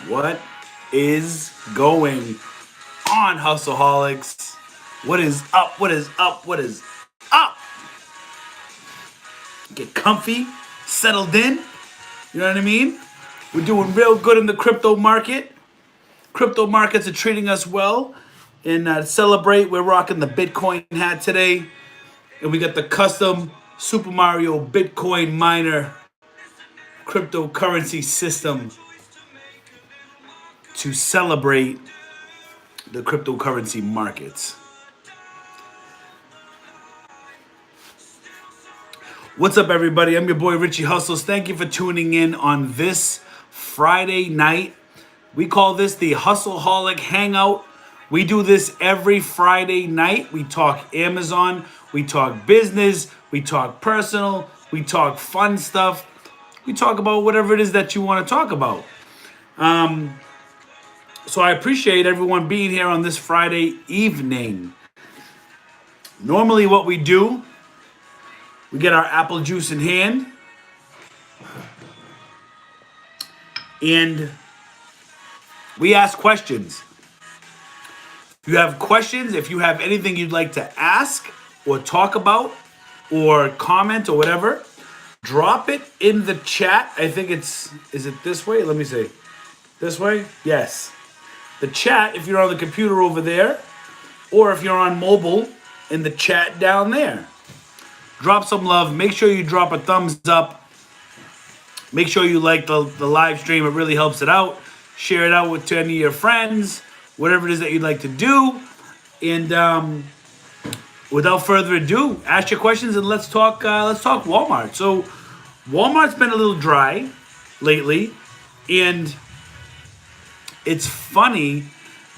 What is going on, Hustleholics? What is up? What is up? What is up? Get comfy, settled in. You know what I mean? We're doing real good in the crypto market. Crypto markets are treating us well. And to celebrate, we're rocking the Bitcoin hat today. And we got the custom Super Mario Bitcoin miner cryptocurrency system to celebrate the cryptocurrency markets. What's up, everybody? I'm your boy Richie Hustles. Thank you for tuning in on this Friday night. We call this the Hustleholic Hangout. We do this every Friday night. We talk Amazon, we talk business, we talk personal, we talk fun stuff. We talk about whatever it is that you want to talk about. So I appreciate everyone being here on this Friday evening. Normally what we do, we get our apple juice in hand and we ask questions. If you have questions, if you have anything you'd like to ask or talk about or comment or whatever, drop it in the chat. I think is it this way? Let me see. This way? Yes. The chat, if you're on the computer over there, or if you're on mobile, in the chat down there. Drop some love. Make sure you drop a thumbs up. Make sure you like the live stream. It really helps it out. Share it out to any of your friends, whatever it is that you'd like to do. And without further ado, ask your questions and let's talk Walmart. So Walmart's been a little dry lately, and it's funny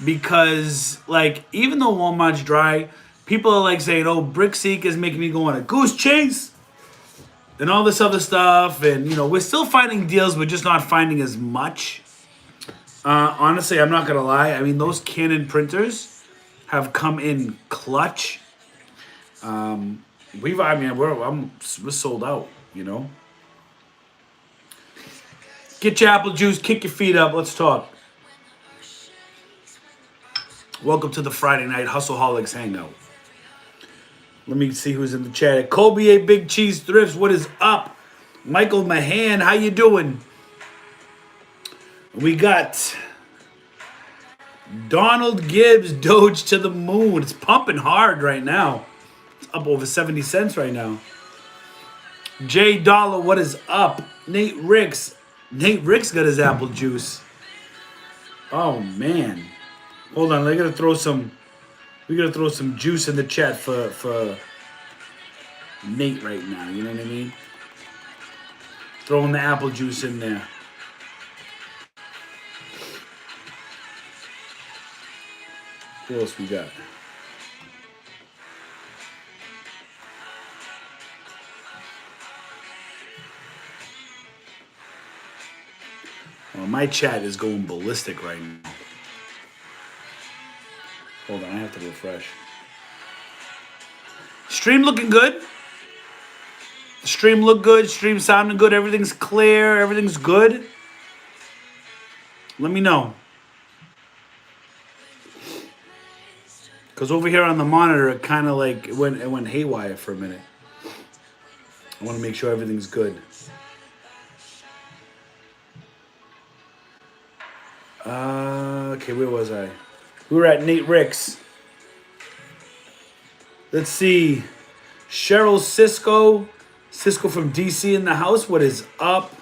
because, like, even though Walmart's dry, people are like saying, oh, BrickSeek is making me go on a goose chase and all this other stuff. And, you know, we're still finding deals. We're just not finding as much. Honestly, I'm not going to lie. I mean, those Canon printers have come in clutch. We're sold out, you know. Get your apple juice, kick your feet up. Let's talk. Welcome to the Friday night Hustleholics Hangout. Let me see who's in the chat. Kobe A. Big Cheese Thrifts, what is up? Michael Mahan, how you doing? We got Donald Gibbs, Doge to the moon. It's pumping hard right now. It's up over 70 cents right now. Jay Dollar, what is up? Nate Ricks got his apple juice. Oh, man. Hold on, we gotta throw some juice in the chat for Nate right now, you know what I mean? Throwing the apple juice in there. What else we got? Well, my chat is going ballistic right now. Hold on, I have to refresh. Stream looking good. The stream looked good. Stream sounding good. Everything's clear. Everything's good. Let me know. Because over here on the monitor, it kind of like, it went haywire for a minute. I want to make sure everything's good. Okay, where was I? We were at Nate Ricks. Let's see. Cheryl Cisco from DC in the house. What is up?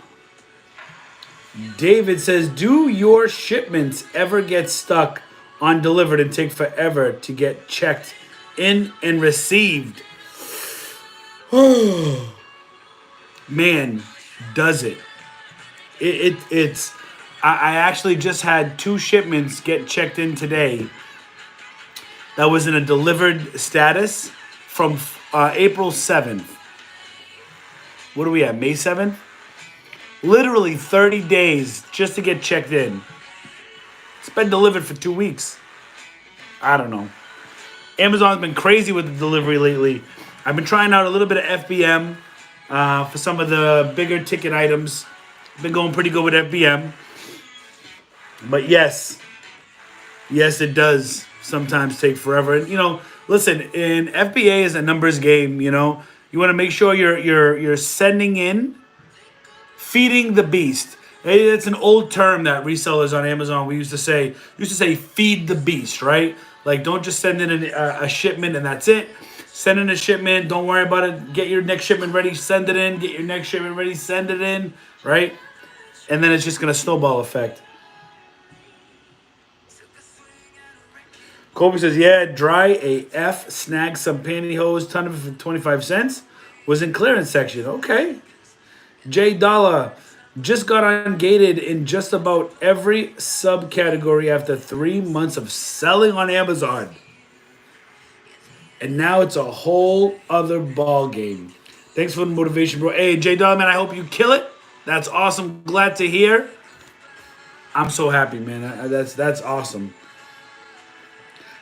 David says, do your shipments ever get stuck on delivered and take forever to get checked in and received? Man, does it. It's... I actually just had 2 shipments get checked in today that was in a delivered status from April 7th. What are we at, May 7th? Literally 30 days just to get checked in. It's been delivered for 2 weeks. I don't know. Amazon's been crazy with the delivery lately. I've been trying out a little bit of FBM for some of the bigger ticket items. Been going pretty good with FBM. But yes, yes, it does sometimes take forever. And listen, in FBA is a numbers game. You want to make sure you're sending in, feeding the beast. It's an old term that resellers on Amazon we used to say feed the beast, right? Like don't just send in a shipment and that's it. Send in a shipment. Don't worry about it. Get your next shipment ready. Send it in. Get your next shipment ready. Send it in. Right? And then it's just gonna snowball effect. Kobe says, yeah, dry AF, snag some pantyhose, ton of it for 25 cents. Was in clearance section. Okay. J Dollar just got ungated in just about every subcategory after 3 months of selling on Amazon. And now it's a whole other ball game. Thanks for the motivation, bro. Hey, J Dollar, man, I hope you kill it. That's awesome. Glad to hear. I'm so happy, man. That's awesome.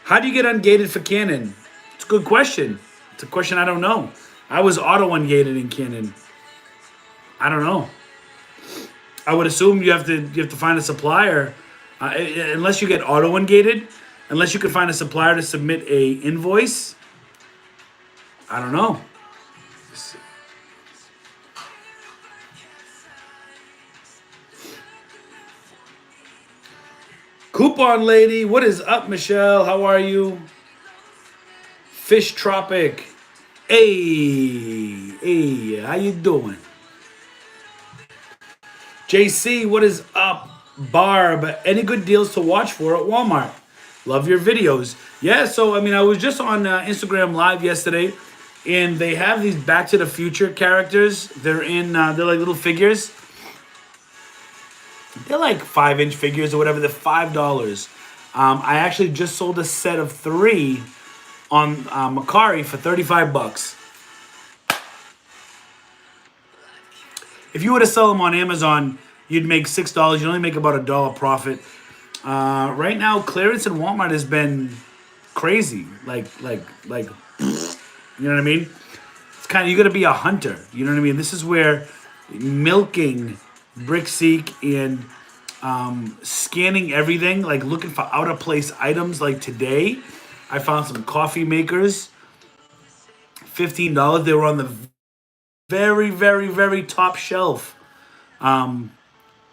How do you get ungated for Canon? It's a good question. It's a question I don't know. I was auto ungated in Canon. I don't know. I would assume you have to find a supplier, unless you get auto ungated, unless you can find a supplier to submit a invoice. I don't know. Coupon lady, what is up, Michelle? How are you? Fish Tropic. Hey, how you doing? JC, what is up? Barb, any good deals to watch for at Walmart? Love your videos. Yeah, so I was just on Instagram Live yesterday, and they have these Back to the Future characters. They're like little figures. They're like 5-inch figures or whatever. They're $5. I actually just sold a set of 3 on Macari for $35. If you were to sell them on Amazon, you'd make $6. You'd only make about $1 profit. Right now, clearance in Walmart has been crazy. Like, you know what I mean? It's kind of, you got to be a hunter. You know what I mean? This is where milking BrickSeek and scanning everything, like looking for out of place items. Like today, I found some coffee makers, $15. They were on the very, very, very top shelf. And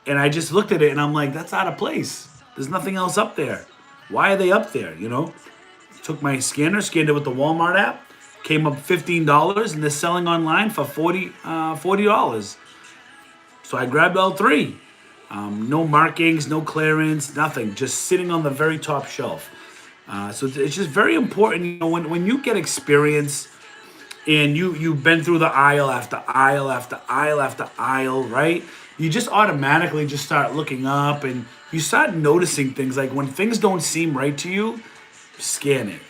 I just looked at it and I'm like, that's out of place. There's nothing else up there. Why are they up there? Took my scanner, scanned it with the Walmart app, came up $15, and they're selling online for $40. So I grabbed all 3. No markings, no clearance, nothing. Just sitting on the very top shelf. So it's just very important, when you get experience and you've been through the aisle after aisle after aisle after aisle, right? You just automatically just start looking up and you start noticing things. Like when things don't seem right to you, scan it,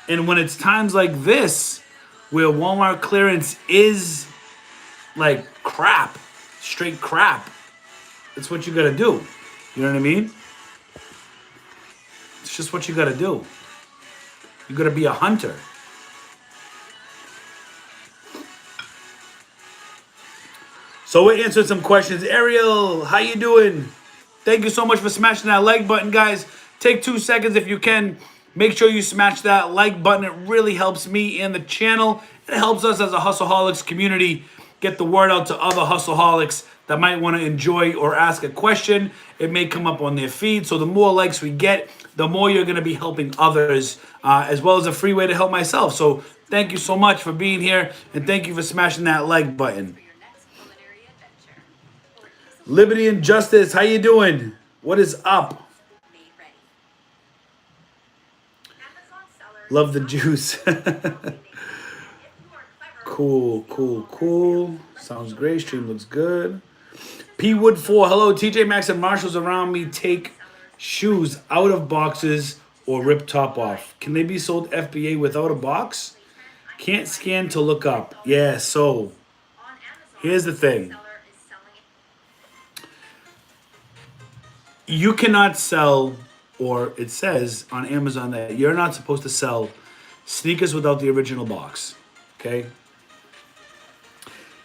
And when it's times like this, where Walmart clearance is like crap, straight crap, it's what you gotta do. You know what I mean? It's just what you gotta do. You gotta be a hunter. So we answered some questions. Ariel, how you doing? Thank you so much for smashing that like button, guys. Take 2 seconds if you can. Make sure you smash that like button. It really helps me and the channel. It helps us as a Hustleholics community get the word out to other Hustleholics that might want to enjoy or ask a question. It may come up on their feed. So the more likes we get, the more you're going to be helping others, as well as a free way to help myself. So thank you so much for being here, and thank you for smashing that like button. Liberty and Justice, how you doing? What is up? Love the juice. Cool. Sounds great. Stream looks good. P Wood 4, hello. TJ Maxx and Marshalls around me take shoes out of boxes or rip top off. Can they be sold FBA without a box? Can't scan to look up. Yeah, so here's the thing. You cannot sell, or it says on Amazon that you're not supposed to sell sneakers without the original box. Okay?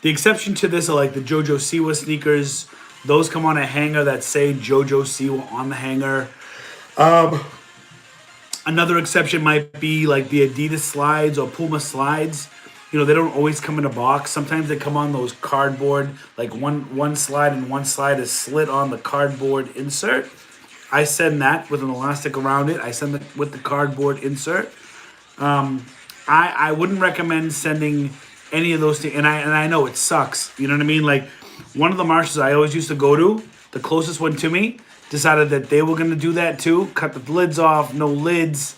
The exception to this are like the JoJo Siwa sneakers, Those come on a hanger that say JoJo Siwa on the hanger. Another exception might be like the Adidas slides or Puma slides. You know, they don't always come in a box. Sometimes they come on those cardboard, like one slide and one slide is slit on the cardboard insert. I send that with an elastic around it. I send it with the cardboard insert. I wouldn't recommend sending any of those things. And I know it sucks. You know what I mean? Like one of the Marshalls I always used to go to, the closest one to me, decided that they were going to do that too. Cut the lids off, no lids.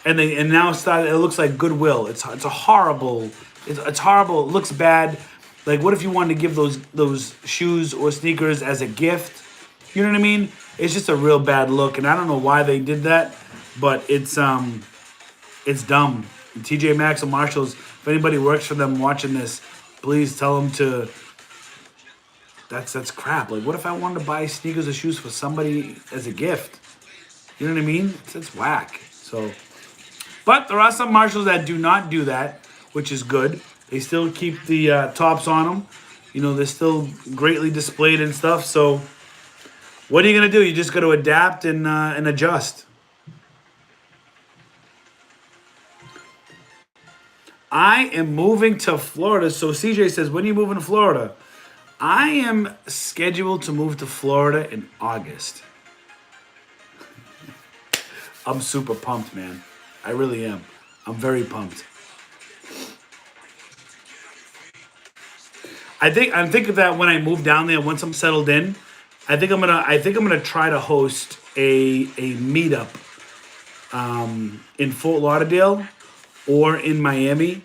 And now it looks like Goodwill. It's a horrible. It's horrible. It looks bad. Like what if you wanted to give those shoes or sneakers as a gift? You know what I mean? It's just a real bad look, and I don't know why they did that, but it's dumb. TJ Maxx and Marshalls, if anybody works for them watching this, please tell them to. That's crap. Like, what if I wanted to buy sneakers or shoes for somebody as a gift? You know what I mean? It's whack. So, but there are some Marshalls that do not do that, which is good. They still keep the tops on them. You know, they're still greatly displayed and stuff. So, what are you gonna do? You just got to adapt and adjust. I am moving to Florida. So CJ says, when are you moving to Florida? I am scheduled to move to Florida in August. I'm super pumped, man. I really am. I'm very pumped. I'm thinking that when I move down there, once I'm settled in, I think I'm gonna try to host a meetup in Fort Lauderdale or in Miami.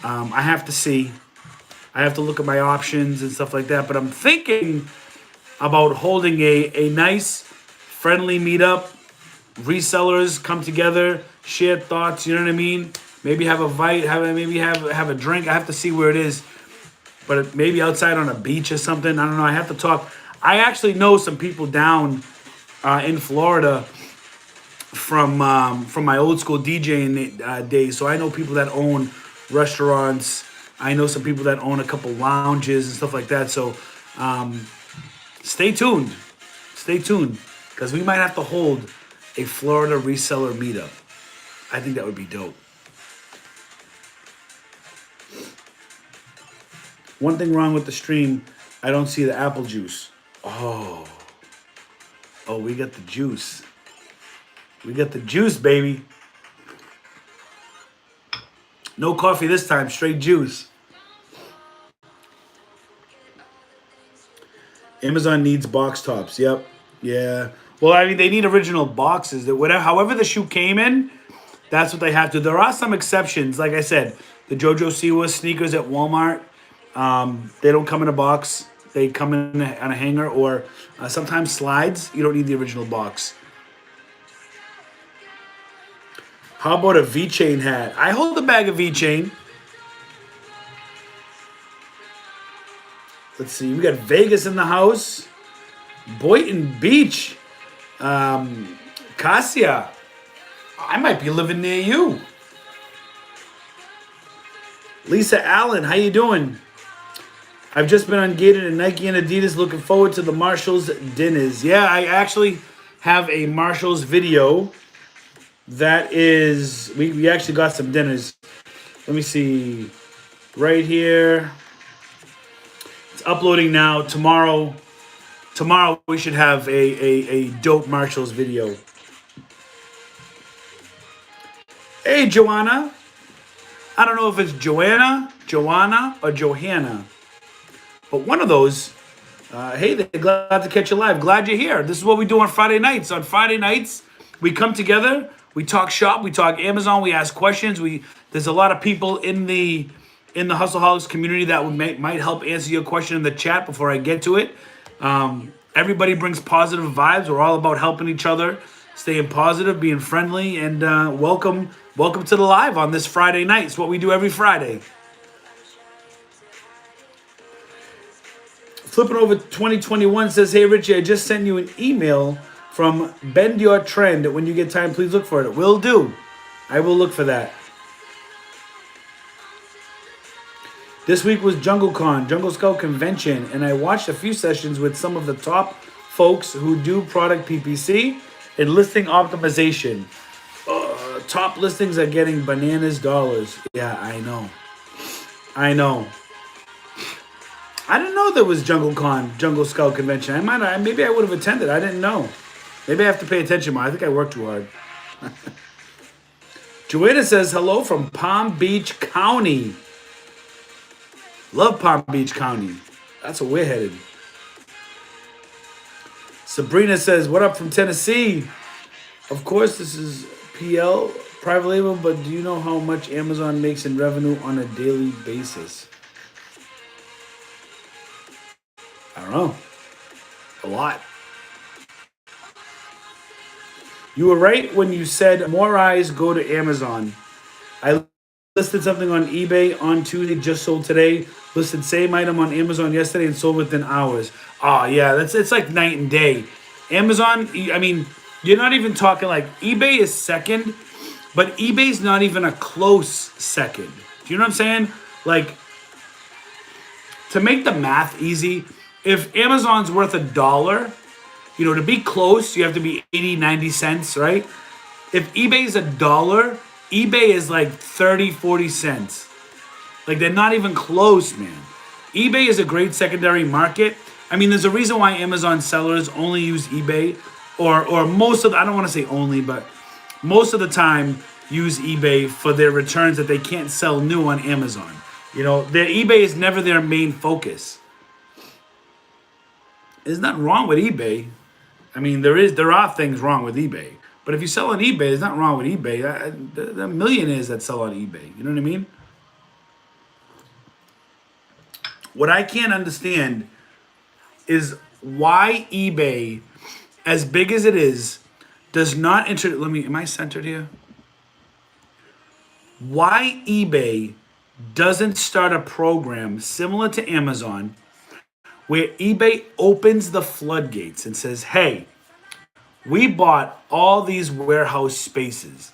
I have to see. I have to look at my options and stuff like that. But I'm thinking about holding a nice, friendly meetup. Resellers come together, share thoughts. You know what I mean? Maybe have a bite. Have a drink. I have to see where it is. But maybe outside on a beach or something. I don't know. I have to talk. I actually know some people down in Florida from my old school DJing days. So I know people that own restaurants. I know some people that own a couple lounges and stuff like that. So stay tuned. Stay tuned. Because we might have to hold a Florida reseller meetup. I think that would be dope. One thing wrong with the stream, I don't see the apple juice. Oh, we got the juice. We got the juice, baby. No coffee this time, straight juice. Amazon needs box tops. Yep. Yeah. Well, I mean, they need original boxes. That whatever, however the shoe came in, that's what they have to. There are some exceptions. Like I said, the JoJo Siwa sneakers at Walmart, they don't come in a box. They come in on a hanger, or sometimes slides. You don't need the original box. How about a V-chain hat? I hold a bag of V-chain. Let's see. We got Vegas in the house. Boynton Beach. Cassia. I might be living near you. Lisa Allen, how you doing? I've just been ungated in Nike and Adidas. Looking forward to the Marshalls dinners. Yeah, I actually have a Marshalls video. That is, we actually got some dinners. Let me see. Right here. It's uploading now. Tomorrow we should have a dope Marshalls video. Hey, Joanna. I don't know if it's Joanna, or Johanna. But one of those, hey, they're glad to catch you live. Glad you're here. This is what we do on Friday nights. On Friday nights, we come together, we talk shop, we talk Amazon, we ask questions. There's a lot of people in the Hustleholics community that might help answer your question in the chat before I get to it. Everybody brings positive vibes. We're all about helping each other, staying positive, being friendly, and welcome to the live on this Friday night. It's what we do every Friday. Flipping over 2021 says, hey, Richie, I just sent you an email from Bend Your Trend. When you get time, please look for it. Will do. I will look for that. This week was JungleCon, Jungle Scout Convention, and I watched a few sessions with some of the top folks who do product PPC and listing optimization. Top listings are getting bananas dollars. Yeah, I know. I didn't know there was JungleCon, Jungle Scout Convention. Maybe I would have attended. I didn't know. Maybe I have to pay attention more. I think I worked too hard. Joanna says hello from Palm Beach County. Love Palm Beach County. That's where we're headed. Sabrina says, what up from Tennessee? Of course, this is PL, private label, but do you know how much Amazon makes in revenue on a daily basis? I don't know. A lot. You were right when you said more eyes go to Amazon. I listed something on eBay on Tuesday, just sold today. Listed same item on Amazon yesterday and sold within hours. Oh yeah, it's like night and day. Amazon, I mean, you're not even talking like eBay is second, but eBay's not even a close second. Do you know what I'm saying? Like, to make the math easy, if Amazon's worth $1, to be close, you have to be 80, 90 cents, right? If eBay's $1, eBay is like 30, 40 cents. Like, they're not even close, man. eBay is a great secondary market. I mean, there's a reason why Amazon sellers only use eBay, or most of I don't want to say only, but most of the time use eBay for their returns that they can't sell new on Amazon. Their eBay is never their main focus. There's nothing wrong with eBay. I mean, there are things wrong with eBay. But if you sell on eBay, there's nothing wrong with eBay. The millionaires that sell on eBay. You know what I mean? What I can't understand is why eBay, as big as it is, does not am I centered here? Why eBay doesn't start a program similar to Amazon where eBay opens the floodgates and says, hey, we bought all these warehouse spaces.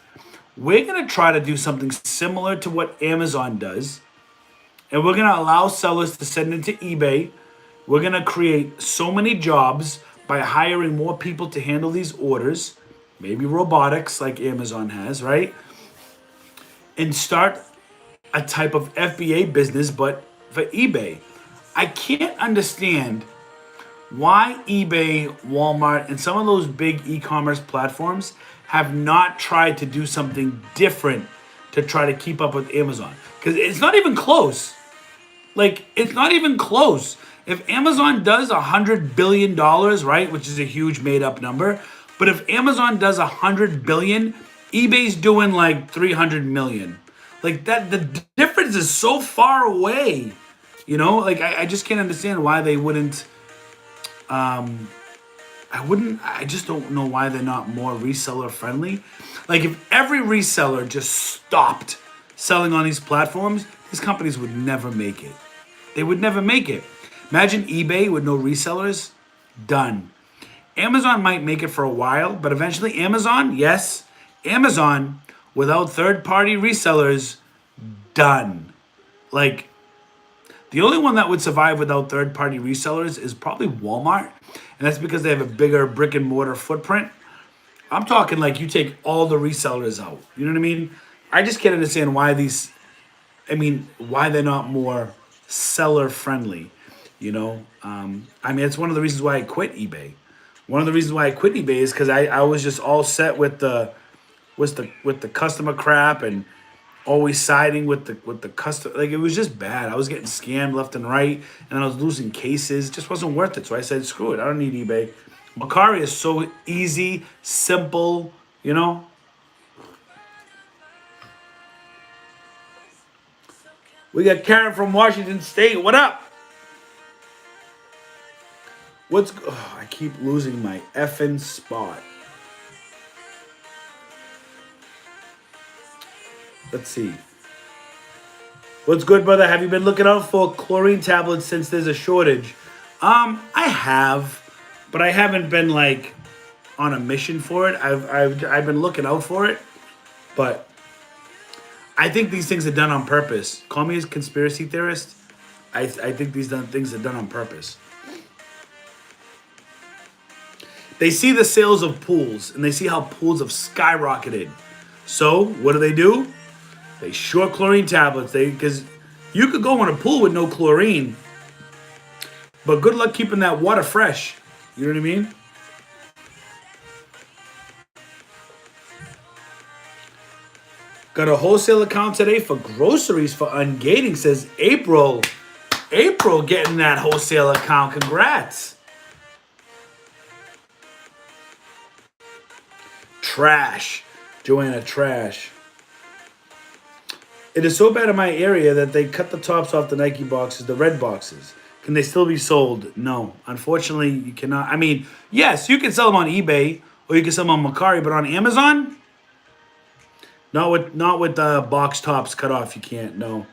We're going to try to do something similar to what Amazon does. And we're going to allow sellers to send into eBay. We're going to create so many jobs by hiring more people to handle these orders. Maybe robotics like Amazon has, right? And start a type of FBA business, but for eBay. I can't understand why eBay, Walmart, and some of those big e-commerce platforms have not tried to do something different to try to keep up with Amazon. Because it's not even close. Like, it's not even close. If Amazon does $100 billion, right, which is a huge made-up number, but if Amazon does $100 billion, eBay's doing like 300 million. Like, that, the difference is so far away. Like, I just can't understand why they wouldn't. I just don't know why they're not more reseller friendly. Like, if every reseller just stopped selling on these platforms, these companies would never make it. They would never make it. Imagine eBay with no resellers. Done. Amazon might make it for a while, but eventually Amazon, yes, Amazon without third-party resellers, done. Like, the only one that would survive without third-party resellers is probably Walmart, and that's because they have a bigger brick-and-mortar footprint. I'm talking like you take all the resellers out. You know what I mean? I just can't understand why why they're not more seller-friendly, it's one of the reasons why I quit eBay. One of the reasons why I quit eBay is because I was just all set with the customer crap and always siding with the customer. Like, it was just bad. I was getting scammed left and right, and I was losing cases. It just wasn't worth it. So I said, screw it. I don't need eBay. Mercari is so easy, simple, We got Karen from Washington State. What up? I keep losing my effing spot. Let's see. What's good, brother? Have you been looking out for chlorine tablets since there's a shortage? I have, but I haven't been like on a mission for it. I've been looking out for it, but I think these things are done on purpose. Call me a conspiracy theorist, I think these things are done on purpose. They see the sales of pools, and they see how pools have skyrocketed. So what do? They short chlorine tablets. Because you could go in a pool with no chlorine, but good luck keeping that water fresh. You know what I mean? Got a wholesale account today for groceries for ungating, says April. April getting that wholesale account. Congrats. Trash. Joanna, trash. It is so bad in my area that they cut the tops off the Nike boxes, the red boxes. Can they still be sold? No. Unfortunately, you cannot. I mean, yes, you can sell them on eBay or you can sell them on Mercari, but on Amazon? Not with the box tops cut off. You can't. No.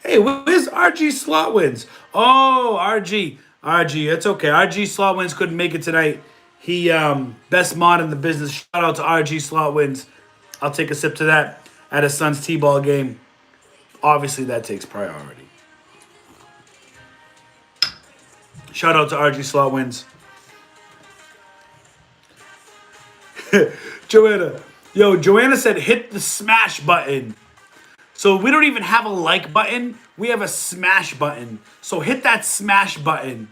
Hey, where's RG Slot Wins? Oh, RG, it's okay. RG Slot Wins couldn't make it tonight. He best mod in the business. Shout out to RG Slot Wins. I'll take a sip to that at his son's T-ball game. Obviously, that takes priority. Shout out to RG Slot Wins. Joanna said hit the smash button. So we don't even have a like button. We have a smash button. So hit that smash button.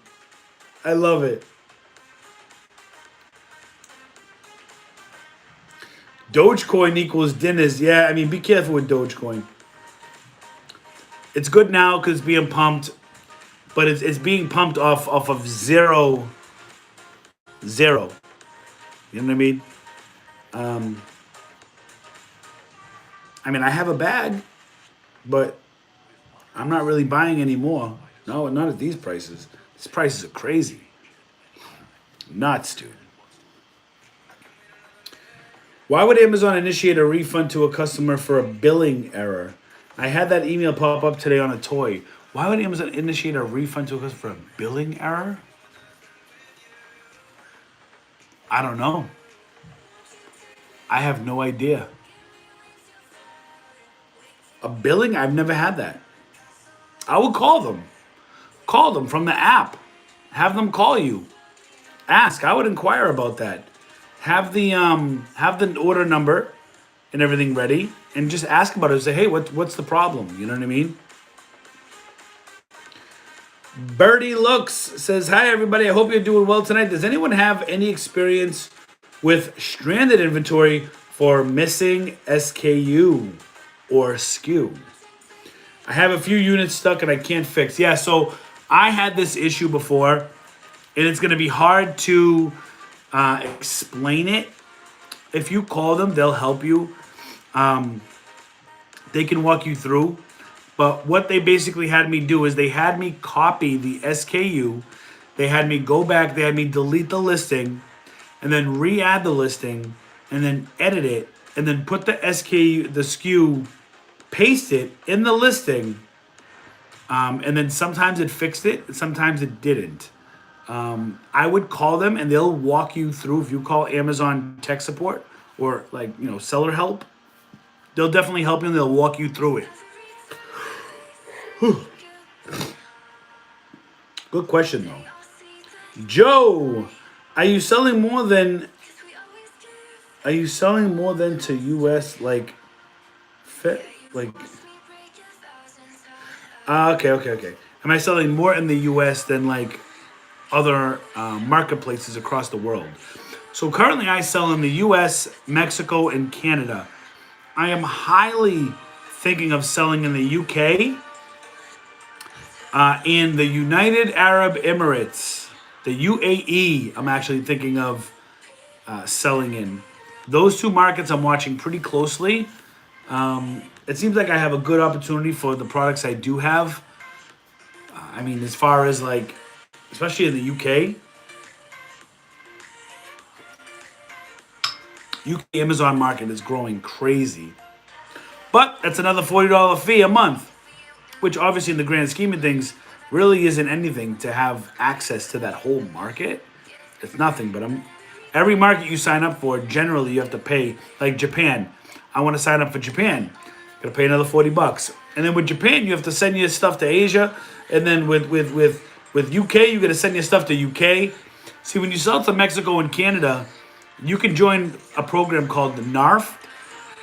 I love it. Dogecoin equals dinners. Yeah, I mean, be careful with Dogecoin. It's good now because it's being pumped, but it's being pumped off of zero. You know what I mean? I mean, I have a bag, but I'm not really buying anymore. No, not at these prices. These prices are crazy. Nuts, dude. Why would Amazon initiate a refund to a customer for a billing error? I had that email pop up today on a toy. Why would Amazon initiate a refund to a customer for a billing error? I don't know. I have no idea. A billing? I've never had that. I would call them. Call them from the app. Have them call you. Ask. I would inquire about that. Have the order number and everything ready, and just ask about it. Say, hey, what's the problem? You know what I mean? Birdie Looks says, hi everybody. I hope you're doing well tonight. Does anyone have any experience with stranded inventory for missing SKU or SKU? I have a few units stuck and I can't fix. Yeah, so I had this issue before, and it's going to be hard to explain it. If you call them, they'll help you. They can walk you through. But what they basically had me do is they had me copy the SKU. They had me go back. They had me delete the listing and then re-add the listing and then edit it and then put the SKU, paste it in the listing. And then sometimes it fixed it, and sometimes it didn't. I would call them and they'll walk you through. If you call Amazon tech support or seller help, they'll definitely help you and they'll walk you through it. Whew. Good question though. Joe, are you selling more than to US okay. Am I selling more in the US than like other marketplaces across the world? So currently I sell in the US, Mexico, and Canada. I am highly thinking of selling in the UK, in the United Arab Emirates, the UAE. I'm actually thinking of selling in. Those two markets I'm watching pretty closely. It seems like I have a good opportunity for the products I do have. I mean, as far as like, especially in the UK. UK Amazon market is growing crazy. But that's another $40 fee a month, which obviously in the grand scheme of things really isn't anything to have access to that whole market. It's nothing, but every market you sign up for, generally you have to pay. Like Japan, I want to sign up for Japan. Gotta pay another $40. And then with Japan, you have to send your stuff to Asia. And then with UK, you gotta send your stuff to UK. See, when you sell to Mexico and Canada, you can join a program called the NARF.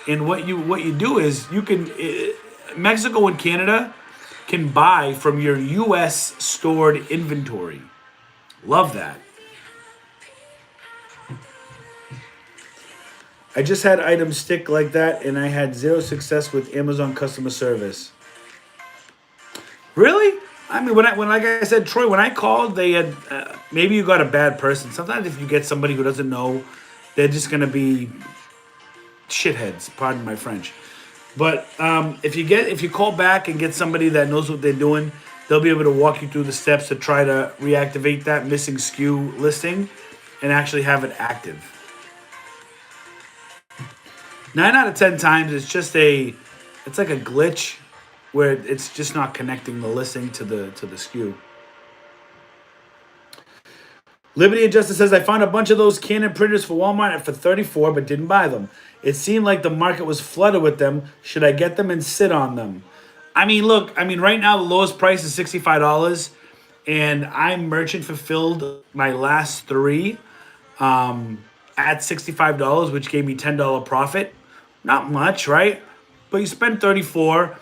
And what you do is you can Mexico and Canada can buy from your US stored inventory. Love that. I just had items stick like that, and I had zero success with Amazon customer service. Really? I mean, when like I said, Troy, when I called, they had maybe you got a bad person. Sometimes if you get somebody who doesn't know, they're just gonna be shitheads. Pardon my French. But if you call back and get somebody that knows what they're doing, they'll be able to walk you through the steps to try to reactivate that missing SKU listing and actually have it active. 9 out of 10 times, it's like a glitch where it's just not connecting the listing to the SKU. Liberty of Justice says, I found a bunch of those Canon printers for Walmart for $34, but didn't buy them. It seemed like the market was flooded with them. Should I get them and sit on them? I mean, look, right now the lowest price is $65, and I merchant fulfilled my last 3 at $65, which gave me $10 profit. Not much, right? But you spend 34,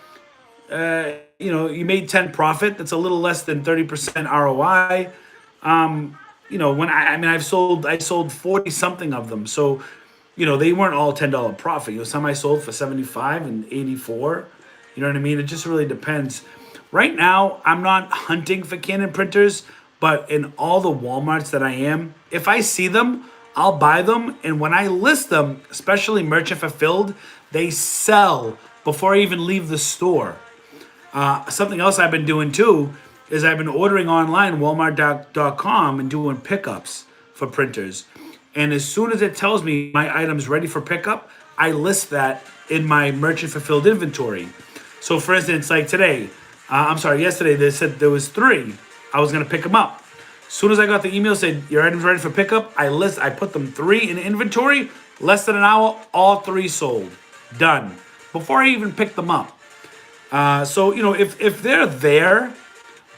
you made 10 profit. That's a little less than 30% ROI. When I sold 40 something of them. So, they weren't all $10 profit. Some I sold for 75 and 84. You know what I mean? It just really depends. Right now, I'm not hunting for Canon printers, but in all the Walmarts that I am, if I see them, I'll buy them. And when I list them, especially merchant fulfilled, they sell before I even leave the store. Something else I've been doing too is I've been ordering online, Walmart.com, and doing pickups for printers. And as soon as it tells me my item's ready for pickup, I list that in my merchant fulfilled inventory. So for instance, like yesterday, they said there was 3. I was gonna pick them up. As soon as I got the email said your item's ready for pickup, I put them 3 in inventory. Less than an hour, all 3 sold. Done. Before I even picked them up. So if they're there,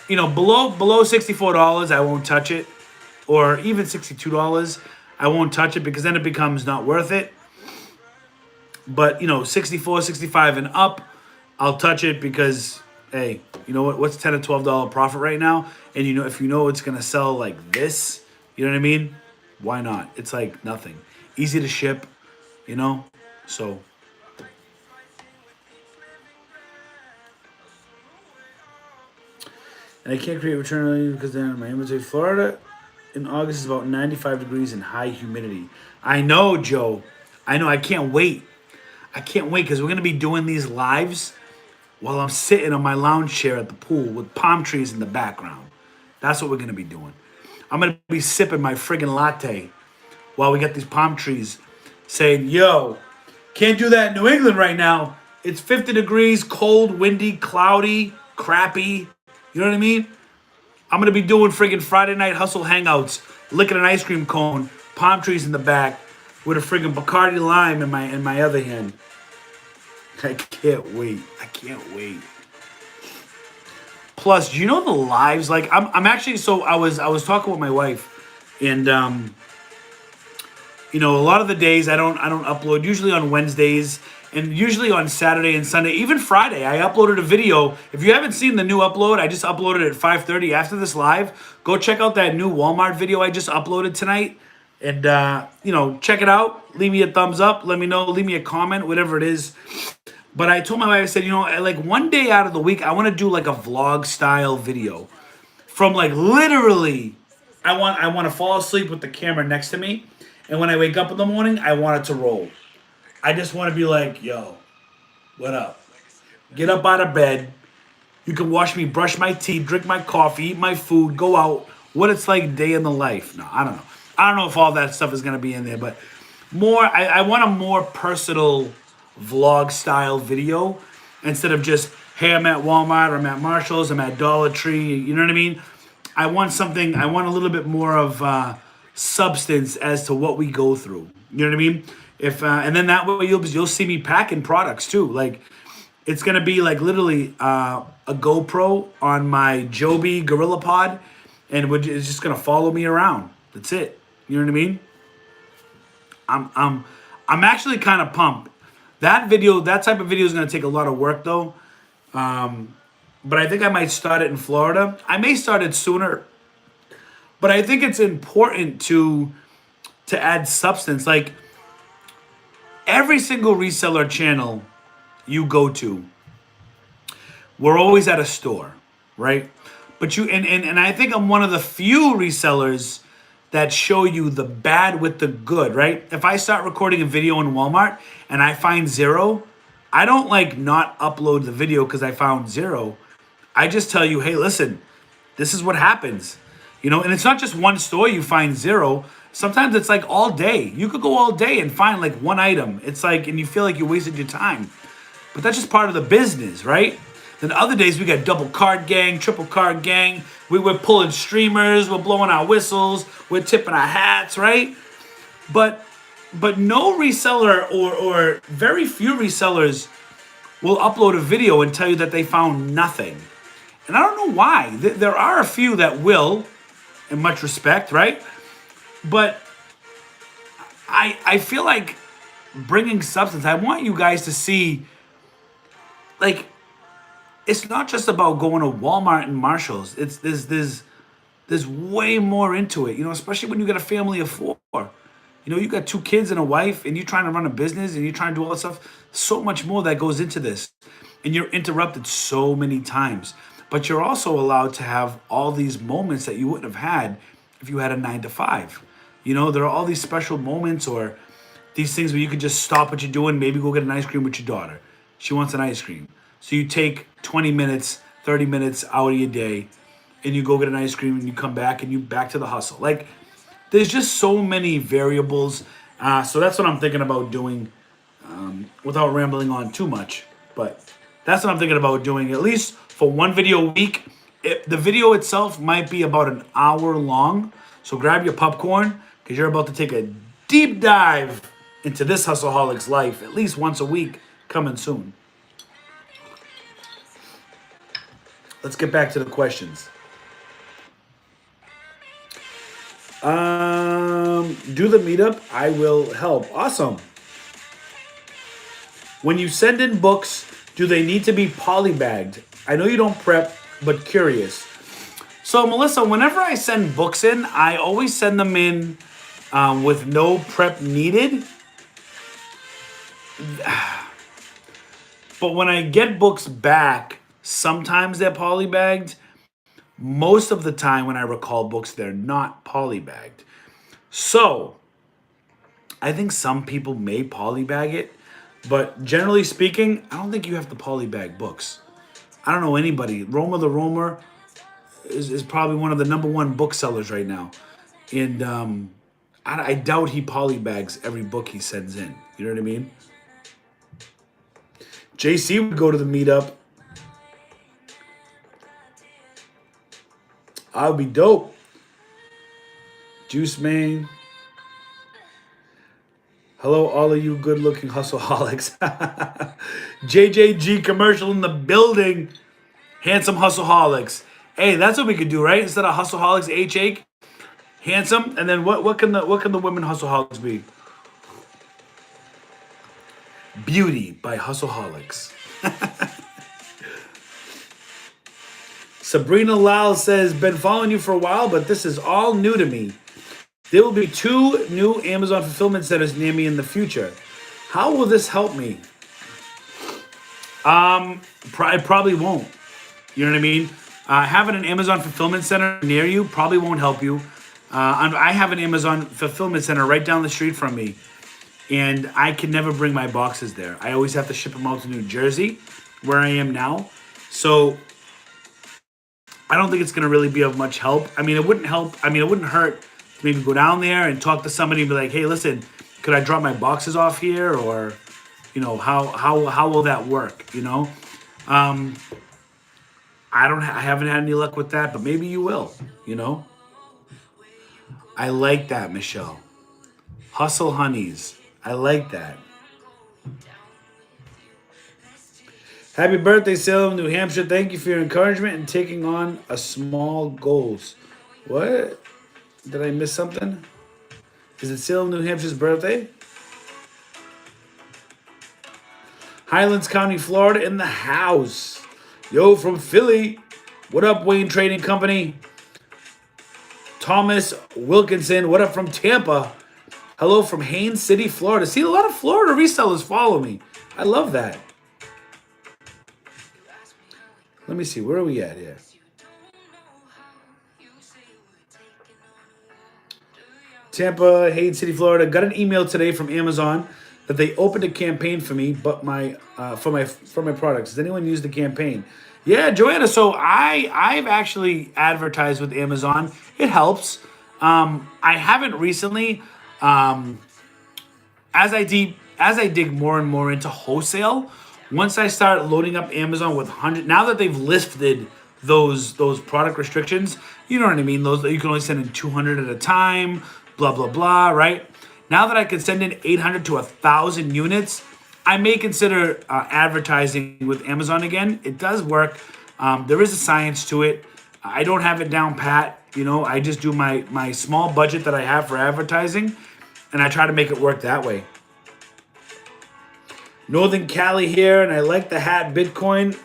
below $64, I won't touch it, or even $62, I won't touch it because then it becomes not worth it. But 64, 65 and up, I'll touch it because, hey, you know what? What's $10 or $12 profit right now? And if it's gonna sell like this, you know what I mean? Why not? It's like nothing. Easy to ship, so. And I can't create return early because then my inventory. Florida in August is about 95 degrees and high humidity. I know, Joe. I know. I can't wait. Because we're going to be doing these lives while I'm sitting on my lounge chair at the pool with palm trees in the background. That's what we're going to be doing. I'm going to be sipping my friggin' latte while we got these palm trees saying, yo, can't do that in New England right now. It's 50 degrees, cold, windy, cloudy, crappy. You know what I mean? I'm going to be doing friggin' Friday night hustle hangouts, licking an ice cream cone, palm trees in the back, with a friggin' Bacardi lime in my other hand. I can't wait. Plus, do you know the lives? Like, I'm actually, so I was talking with my wife, and a lot of the days I don't upload. Usually on Wednesdays, and usually on Saturday and Sunday, even Friday, I uploaded a video. If you haven't seen the new upload, I just uploaded at 5:30 after this live. Go check out that new Walmart video I just uploaded tonight, and check it out. Leave me a thumbs up. Let me know. Leave me a comment, whatever it is. But I told my wife, I said, like one day out of the week, I want to do like a vlog style video from like literally, I want to fall asleep with the camera next to me. And when I wake up in the morning, I want it to roll. I just want to be like, yo, what up? Get up out of bed. You can watch me brush my teeth, drink my coffee, eat my food, go out. What it's like day in the life. No, I don't know. I don't know if all that stuff is going to be in there, but I want a more personal vlog style video instead of just, hey, I'm at Walmart, or I'm at Marshall's, I'm at Dollar Tree. You know what I mean? I want a little bit more of substance as to what we go through. You know what I mean? And then that way you'll see me packing products too. Like, It's gonna be like literally a GoPro on my Joby Gorilla Pod, and it's just gonna follow me around. That's it. You know what I mean? I'm I'm I'm actually kind of pumped. That type of video is gonna take a lot of work though. But I think I might start it in Florida. I may start it sooner, but I think it's important to add substance. Like every single reseller channel you go to, we're always at a store, right? But and I think I'm one of the few resellers that show you the bad with the good, right? If I start recording a video in Walmart and I find zero, I don't like not upload the video because I found zero. I just tell you, hey, listen, this is what happens. And it's not just one store you find zero. Sometimes it's like all day. You could go all day and find like one item. It's like, and you feel like you wasted your time. But that's just part of the business, right? Then other days we got double card gang, triple card gang. We're pulling streamers, we're blowing our whistles, we're tipping our hats, right? But no reseller or very few resellers will upload a video and tell you that they found nothing. And I don't know why. There are a few that will, in much respect, right? But I feel like bringing substance, I want you guys to see, like, it's not just about going to Walmart and Marshalls. There's way more into it, especially when you got a family of 4. You got 2 kids and a wife, and you're trying to run a business, and you're trying to do all that stuff. So much more that goes into this. And you're interrupted so many times. But you're also allowed to have all these moments that you wouldn't have had if you had a 9 to 5. There are all these special moments or these things where you could just stop what you're doing, maybe go get an ice cream with your daughter. She wants an ice cream. So you take 20 minutes, 30 minutes out of your day, and you go get an ice cream, and you come back, and you back to the hustle. Like, there's just so many variables. So that's what I'm thinking about doing without rambling on too much. But that's what I'm thinking about doing, at least for one video a week. The video itself might be about an hour long. So grab your popcorn, because you're about to take a deep dive into this Hustleholic's life, at least once a week, coming soon. Let's get back to the questions. Do the meetup. I will help. Awesome. When you send in books, do they need to be polybagged? I know you don't prep, but curious. So, Melissa, whenever I send books in, I always send them in with no prep needed. But when I get books back, sometimes they're polybagged. Most of the time when I recall books, they're not polybagged. So, I think some people may polybag it, but generally speaking, I don't think you have to polybag books. I don't know anybody. Roma the Roamer is probably one of the #1 booksellers right now. And I doubt he polybags every book he sends in. You know what I mean? JC would go to the meetup. I would be dope. Juice Man. Hello, all of you good-looking hustleaholics. JJG commercial in the building. Handsome hustleaholics. Hey, that's what we could do, right? Instead of hustleaholics, HH, handsome. And then what can the women hustleaholics be? Beauty by Hustleaholics. Sabrina Lal says, been following you for a while, but this is all new to me. There will be 2 new Amazon fulfillment centers near me in the future. How will this help me? It probably won't. You know what I mean? Having an Amazon fulfillment center near you probably won't help you. I have an Amazon fulfillment center right down the street from me, and I can never bring my boxes there. I always have to ship them out to New Jersey, where I am now. So I don't think it's going to really be of much help. I mean, it wouldn't help. I mean, it wouldn't hurt to maybe go down there and talk to somebody and be like, hey, listen, could I drop my boxes off here? Or, how will that work? I haven't had any luck with that, but maybe you will, I like that, Michelle. Hustle honeys. I like that. Happy birthday, Salem, New Hampshire. Thank you for your encouragement and taking on a small goals. What? Did I miss something? Is it Salem, New Hampshire's birthday? Highlands County, Florida in the house. Yo, from Philly. What up, Wayne Trading Company? Thomas Wilkinson. What up from Tampa? Hello from Haines City, Florida. See, a lot of Florida resellers follow me. I love that. Let me see. Where are we at here? Tampa, Haines City, Florida. Got an email today from Amazon that they opened a campaign for me, but for my products. Does anyone use the campaign? Yeah, Joanna. So I've actually advertised with Amazon. It helps. I haven't recently. As I dig more and more into wholesale, once I start loading up Amazon with 100, now that they've lifted those product restrictions, you know what I mean? Those you can only send in 200 at a time, blah blah blah, right? Now that I can send in 800 to 1,000 units, I may consider advertising with Amazon again. It does work. There is a science to it. I don't have it down pat. You know, I just do my small budget that I have for advertising, and I try to make it work that way. Northern Cali here, and I like the hat Bitcoin.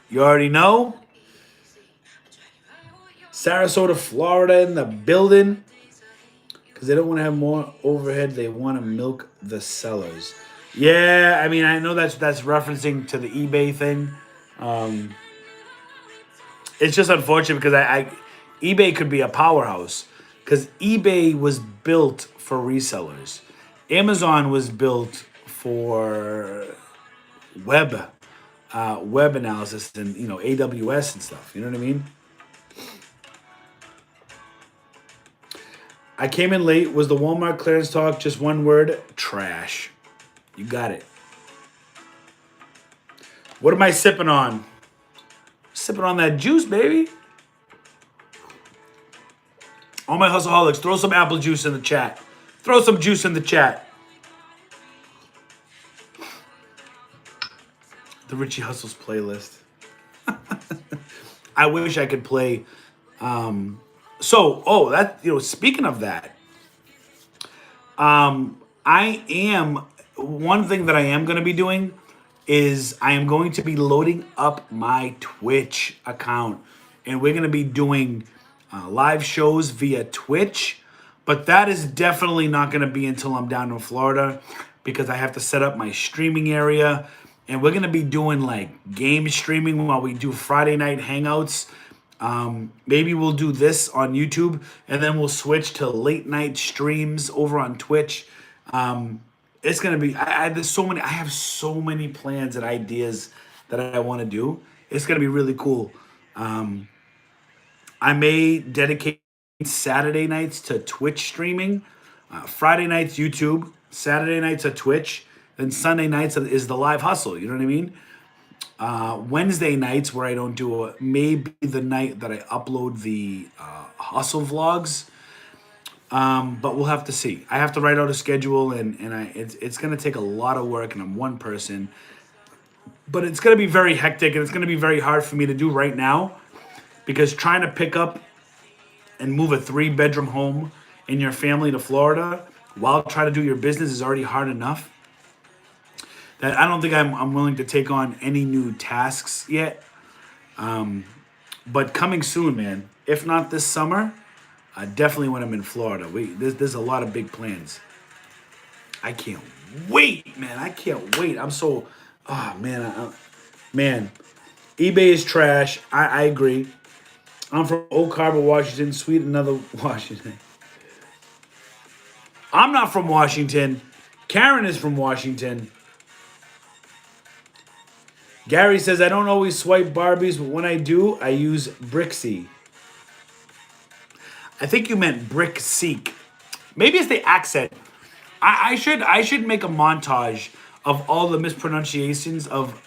You already know. Sarasota, Florida in the building. Because they don't want to have more overhead. They want to milk the sellers. Yeah, I mean, I know that's referencing to the eBay thing. It's just unfortunate because eBay could be a powerhouse. Because eBay was built for resellers. Amazon was built for web analysis and AWS and stuff. You know what I mean? I came in late. Was the Walmart clearance talk just one word? Trash. You got it. What am I sipping on? Sipping on that juice, baby. All my hustleholics, throw some apple juice in the chat. Throw some juice in the chat. The Richie Hustles playlist. I wish I could play. Speaking of that, one thing that I am going to be doing is I am going to be loading up my Twitch account, and we're going to be doing live shows via Twitch, but that is definitely not going to be until I'm down in Florida because I have to set up my streaming area. And we're going to be doing like game streaming while we do Friday night hangouts. Maybe we'll do this on YouTube and then we'll switch to late night streams over on Twitch. It's going to be, I have so many plans and ideas that I want to do. It's going to be really cool. I may dedicate Saturday nights to Twitch streaming, Friday nights YouTube, Saturday nights at Twitch. Then Sunday nights is the live hustle. You know what I mean? Wednesday nights where I don't do it, maybe the night that I upload the hustle vlogs. But we'll have to see. I have to write out a schedule, and it's going to take a lot of work, and I'm one person. But it's going to be very hectic, and it's going to be very hard for me to do right now because trying to pick up and move a 3-bedroom home in your family to Florida while trying to do your business is already hard enough. That I don't think I'm willing to take on any new tasks yet. But coming soon, man. If not this summer, definitely when I'm in Florida. There's a lot of big plans. I can't wait, man. I can't wait. I'm so, man. eBay is trash. I agree. I'm from Oak Harbor, Washington. Sweet, another Washington. I'm not from Washington. Karen is from Washington. Gary says, I don't always swipe Barbies, but when I do, I use Brixie. I think you meant Brick Seek. Maybe it's the accent. I should make a montage of all the mispronunciations of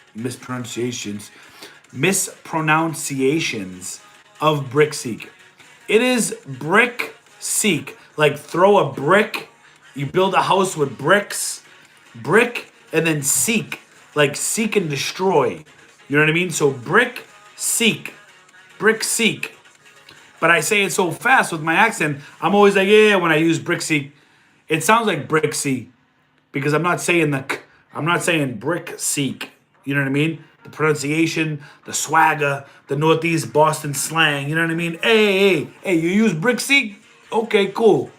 Brick Seek. It is Brick Seek. Like throw a brick, you build a house with bricks, brick, and then seek. like seek and destroy. You know what I mean? So brick seek. Brick seek. But I say it so fast with my accent. I'm always like, yeah, when I use brick seek. It sounds like brick seek because I'm not saying the k. I'm not saying brick seek. You know what I mean? The pronunciation, the swagger, the Northeast Boston slang. You know what I mean? Hey, you use brick seek? Okay, cool.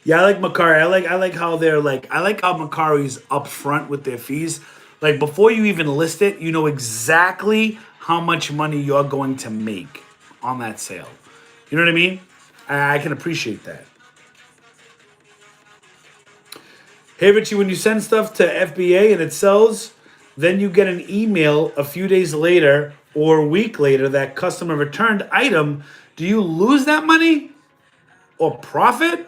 Yeah, I like Macari. I like how they're like. I like how Macari's up front with their fees. Like before you even list it, you know exactly how much money you're going to make on that sale. You know what I mean? I can appreciate that. Hey Richie, when you send stuff to FBA and it sells, then you get an email a few days later or a week later that customer returned item. Do you lose that money or profit?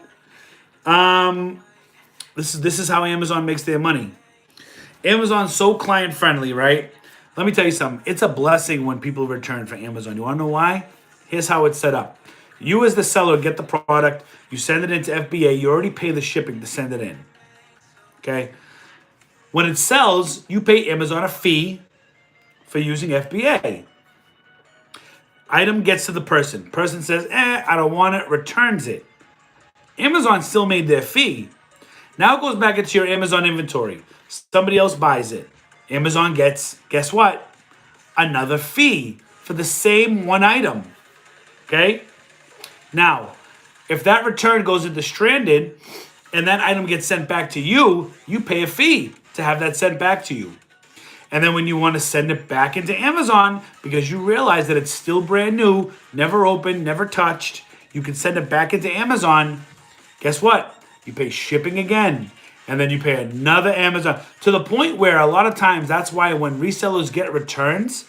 This is how Amazon makes their money. Amazon's so client friendly, right? Let me tell you something. It's a blessing when people return for Amazon. You want to know why? Here's how it's set up. You as the seller get the product, you send it into FBA, you already pay the shipping to send it in. Okay? When it sells, you pay Amazon a fee for using FBA. Item gets to the person. Person says, I don't want it, returns it. Amazon still made their fee. Now it goes back into your Amazon inventory. Somebody else buys it. Amazon gets, guess what? Another fee for the same one item. Okay? Now, if that return goes into stranded and that item gets sent back to you, you pay a fee to have that sent back to you. And then when you want to send it back into Amazon because you realize that it's still brand new, never opened, never touched, you can send it back into Amazon. Guess what? You pay shipping again. And then you pay another Amazon. To the point where a lot of times that's why when resellers get returns,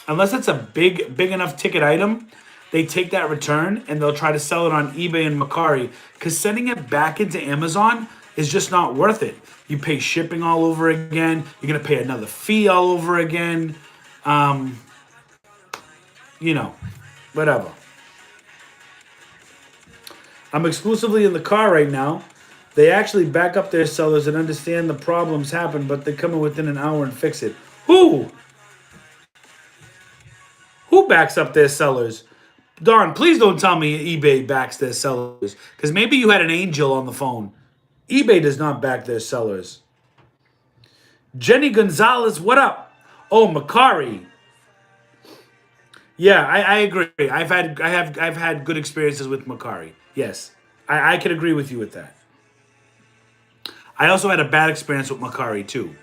unless it's a big enough ticket item, they take that return and they'll try to sell it on eBay and Macari. Because sending it back into Amazon is just not worth it. You pay shipping all over again. You're going to pay another fee all over again. Whatever. I'm exclusively in the car right now. They actually back up their sellers and understand the problems happen, but they come in within an hour and fix it. Who? Who backs up their sellers? Darn, please don't tell me eBay backs their sellers. Because maybe you had an angel on the phone. eBay does not back their sellers. Jenny Gonzalez, what up? Oh, Macari. Yeah, I agree. I've had good experiences with Macari. Yes, I can agree with you with that. I also had a bad experience with Macari too.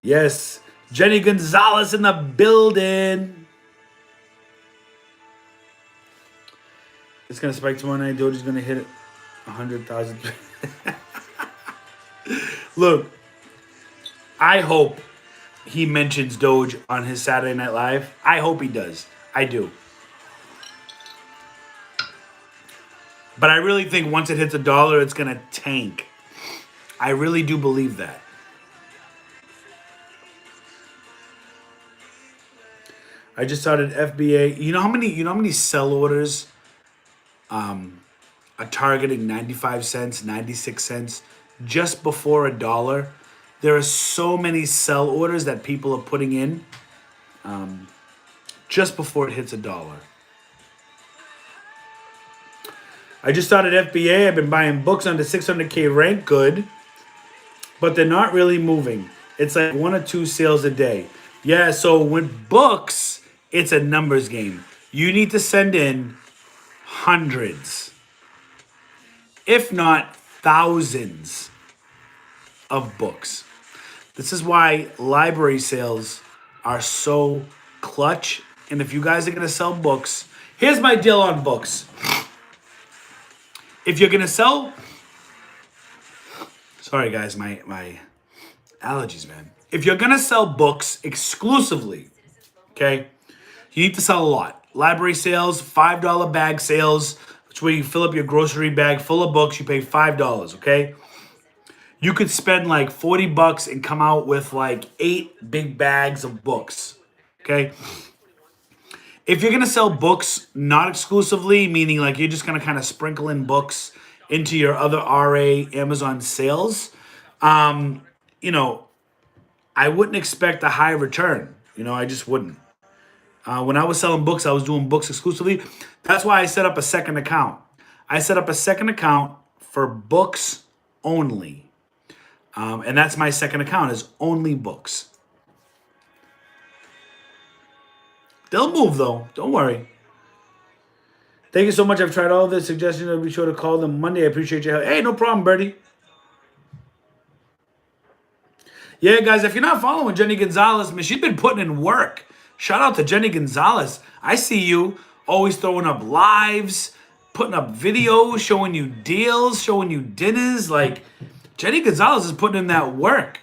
Yes, Jenny Gonzalez in the building. It's gonna spike tomorrow night. Doji's gonna hit it 100,000. Look, I hope he mentions Doge on his Saturday Night Live. I hope he does. I do. But I really think once it hits $1, it's going to tank. I really do believe that. I just started FBA. You know how many sell orders are targeting 95 cents, 96 cents just before $1? There are so many sell orders that people are putting in just before it hits $1. I just started FBA. I've been buying books under 600K rank good, but they're not really moving. It's like 1 or 2 sales a day. Yeah, so with books, it's a numbers game. You need to send in hundreds, if not thousands of books. This is why library sales are so clutch. And if you guys are going to sell books, here's my deal on books. If you're going to sell... Sorry, guys, my allergies, man. If you're going to sell books exclusively, okay, you need to sell a lot. Library sales, $5 bag sales, which where you fill up your grocery bag full of books, you pay $5, okay? You could spend like $40 and come out with like 8 big bags of books, okay? if you're gonna sell books not exclusively, meaning like you're just gonna kind of sprinkle in books into your other RA Amazon sales, you know, I wouldn't expect a high return. I just wouldn't. When I was selling books, I was doing books exclusively. That's why I set up a second account. I set up a second account for books only. And that's my second account, is only books. They'll move though. Don't worry. Thank you so much. I've tried all the suggestions. I'll be sure to call them Monday. I appreciate your help. Hey, no problem, Bertie. Yeah, guys, if you're not following Jenny Gonzalez, man, she's been putting in work. Shout out to Jenny Gonzalez. I see you always throwing up lives, putting up videos, showing you deals, showing you dinners. Like, Jenny Gonzalez is putting in that work.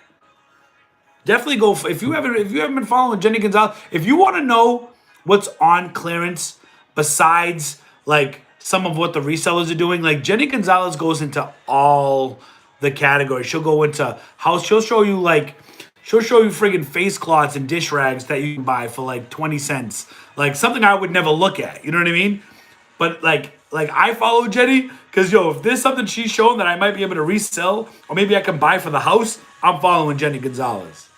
Definitely go if you haven't been following Jenny Gonzalez. If you want to know what's on clearance besides like some of what the resellers are doing, like Jenny Gonzalez goes into all the categories. She'll go into house. She'll show you friggin' face cloths and dish rags that you can buy for like 20 cents. Like something I would never look at. You know what I mean? But like I follow Jenny because if there's something she's shown that I might be able to resell or maybe I can buy for the house, I'm following Jenny Gonzalez.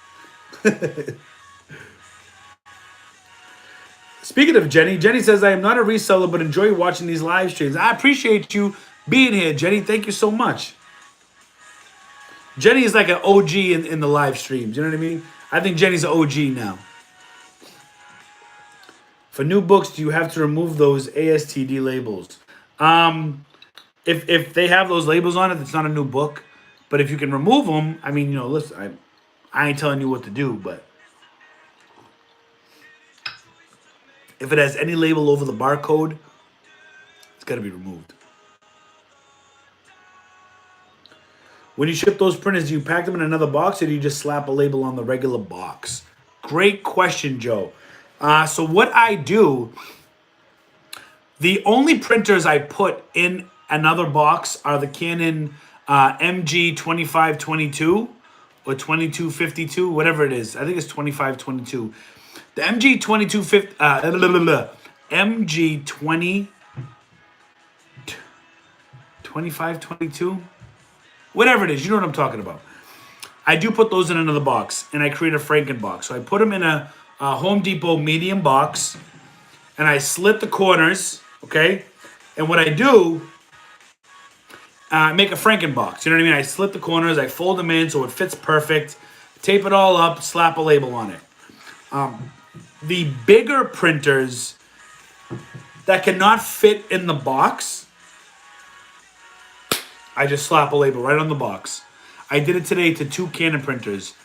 Speaking of Jenny says, I am not a reseller, but enjoy watching these live streams. I appreciate you being here, Jenny. Thank you so much. Jenny is like an OG in the live streams. You know what I mean? I think Jenny's an OG now. For new books, do you have to remove those ASTD labels? If they have those labels on it, it's not a new book. But if you can remove them, I mean, listen, I ain't telling you what to do, but if it has any label over the barcode, it's got to be removed. When you ship those printers, do you pack them in another box or do you just slap a label on the regular box? Great question, Joe. So what I do, the only printers I put in another box are the Canon MG 2522 or 2252, whatever it is. I think it's 2522. The MG 2250, MG 2522, whatever it is, you know what I'm talking about. I do put those in another box, and I create a Franken box. So I put them in a Home Depot medium box, and I slit the corners, okay? And what I do, I make a Franken box. You know what I mean? I slit the corners, I fold them in so it fits perfect, tape it all up, slap a label on it. The bigger printers that cannot fit in the box, I just slap a label right on the box. I did it today to 2 Canon printers.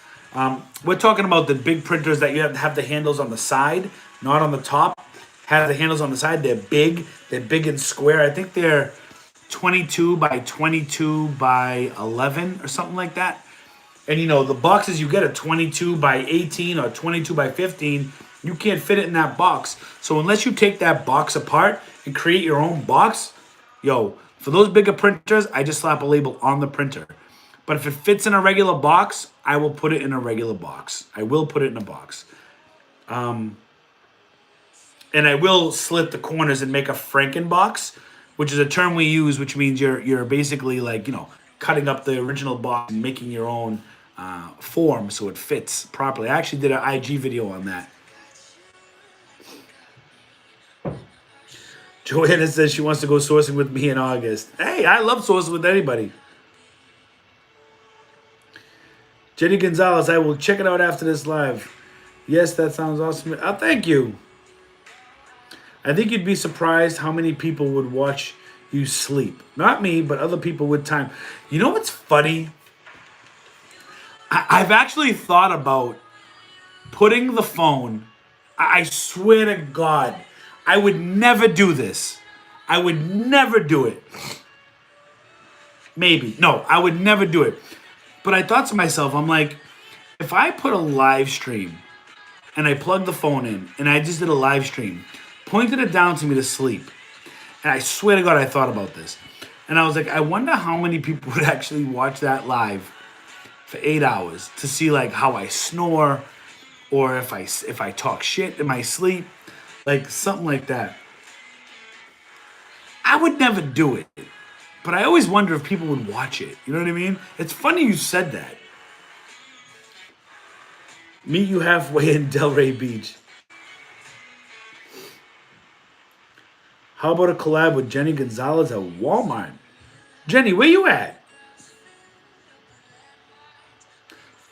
We're talking about the big printers that you have the handles on the side, not on the top. Have the handles on the side. They're big and square. I think they're 22 by 22 by 11 or something like that. And the boxes you get are 22 by 18 or 22 by 15. You can't fit it in that box. So unless you take that box apart and create your own box, for those bigger printers, I just slap a label on the printer. But if it fits in a regular box, I will put it in a regular box. I will put it in a box. And I will slit the corners and make a Franken box, which is a term we use, which means you're basically like, cutting up the original box and making your own form so it fits properly. I actually did an IG video on that. Joanna says she wants to go sourcing with me in August. Hey, I love sourcing with anybody. Jenny Gonzalez, I will check it out after this live. Yes, that sounds awesome. Oh, thank you. I think you'd be surprised how many people would watch you sleep. Not me, but other people with time. You know what's funny? I've actually thought about putting the phone, I swear to God, I would never do this. I would never do it. Maybe. No, I would never do it. But I thought to myself, I'm like, if I put a live stream and I plugged the phone in and I just did a live stream, pointed it down to me to sleep, and I swear to God I thought about this. And I was like, I wonder how many people would actually watch that live for 8 hours to see like how I snore or if I talk shit in my sleep. like something like that. I would never do it, but I always wonder if people would watch it. You know what I mean? It's funny you said that. Meet you halfway in Delray Beach. How about a collab with Jenny Gonzalez at Walmart? Jenny, where you at?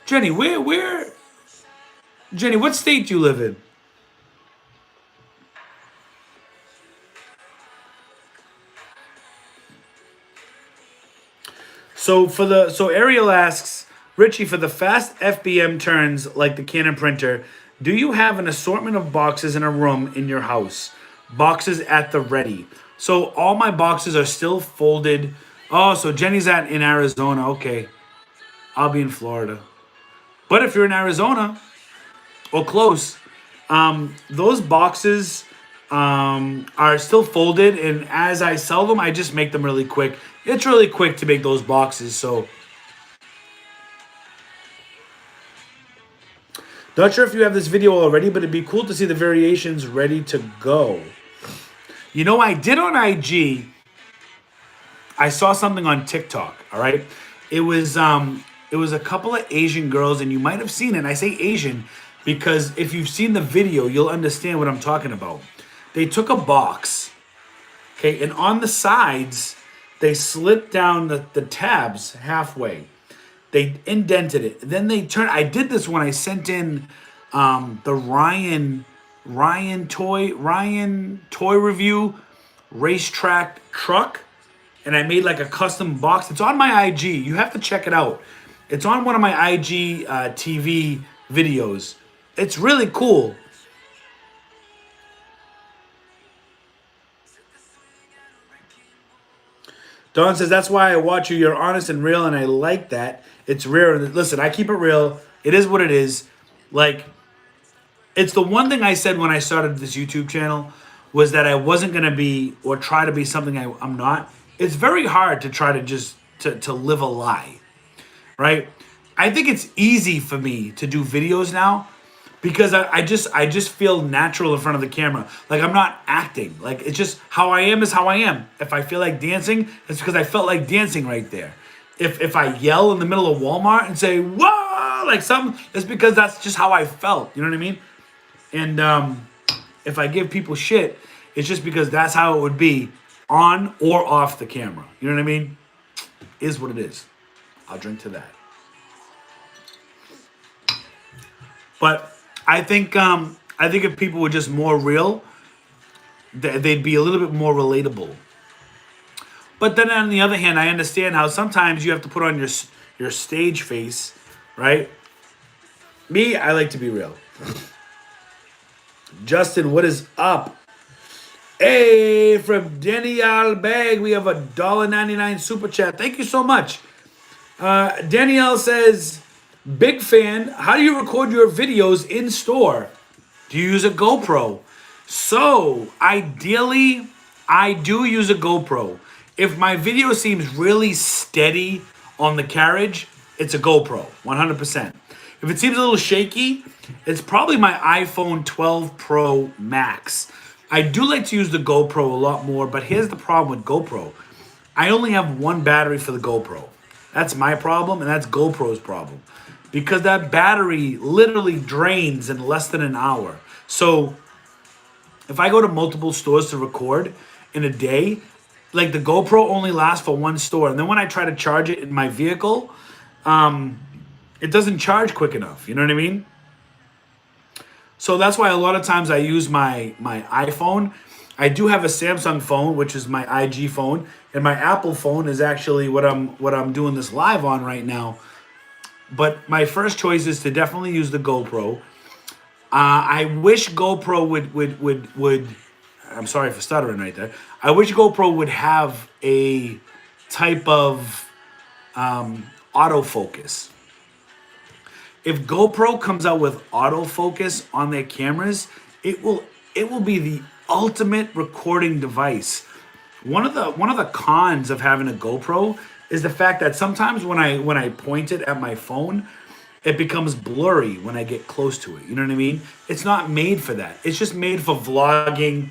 Jenny, where? Jenny, what state do you live in? So Ariel asks, Richie, for the fast FBM turns like the Canon printer, do you have an assortment of boxes in a room in your house? Boxes at the ready. So all my boxes are still folded. Oh, so Jenny's in Arizona. Okay. I'll be in Florida. But if you're in Arizona or close, those boxes are still folded, and as I sell them, I just make them really quick. It's really quick to make those boxes, so. Not sure if you have this video already, but it'd be cool to see the variations ready to go. You know, I did on IG, I saw something on TikTok, all right? It was a couple of Asian girls, and you might have seen it. And I say Asian because if you've seen the video, you'll understand what I'm talking about. They took a box, okay, and on the sides, they slipped down the tabs halfway. They indented it. Then they turned. I did this when I sent in the Ryan toy review racetrack truck, and I made like a custom box. It's on my IG. You have to check it out. It's on one of my IG TV videos. It's really cool. Don says, that's why I watch you. You're honest and real, and I like that. It's rare. Listen, I keep it real. It is what it is. Like, it's the one thing I said when I started this YouTube channel was that I wasn't going to be or try to be something I'm not. It's very hard to try to just to live a lie, right? I think it's easy for me to do videos now because I just feel natural in front of the camera. Like, I'm not acting. Like, it's just how I am is how I am. If I feel like dancing, it's because I felt like dancing right there. If I yell in the middle of Walmart and say, whoa, like something, it's because that's just how I felt. You know what I mean? And if I give people shit, it's just because that's how it would be on or off the camera. You know what I mean? Is what it is. I'll drink to that. But I think if people were just more real, they'd be a little bit more relatable. But then on the other hand, I understand how sometimes you have to put on your stage face, right? Me, I like to be real. Justin, what is up? Hey, from Danielle Bag, we have a $1.99 super chat. Thank you so much. Danielle says, big fan. How do you record your videos in store? Do you use a GoPro? So, ideally, I do use a GoPro. If my video seems really steady on the carriage, it's a GoPro, 100%. If it seems a little shaky, it's probably my iPhone 12 Pro Max. I do like to use the GoPro a lot more, but here's the problem with GoPro. I only have one battery for the GoPro. That's my problem, and that's GoPro's problem. Because that battery literally drains in less than an hour. So if I go to multiple stores to record in a day, like the GoPro only lasts for one store. And then when I try to charge it in my vehicle, it doesn't charge quick enough. You know what I mean? So that's why a lot of times I use my iPhone. I do have a Samsung phone, which is my IG phone, and my Apple phone is actually what I'm doing this live on right now. But my first choice is to definitely use the GoPro. I wish GoPro would. I'm sorry for stuttering right there. I wish GoPro would have a type of autofocus. If GoPro comes out with autofocus on their cameras, it will be the ultimate recording device. One of the cons of having a GoPro is the fact that sometimes when I point it at my phone it becomes blurry when I get close to it. You know what I mean? It's not made for that. It's just made for vlogging,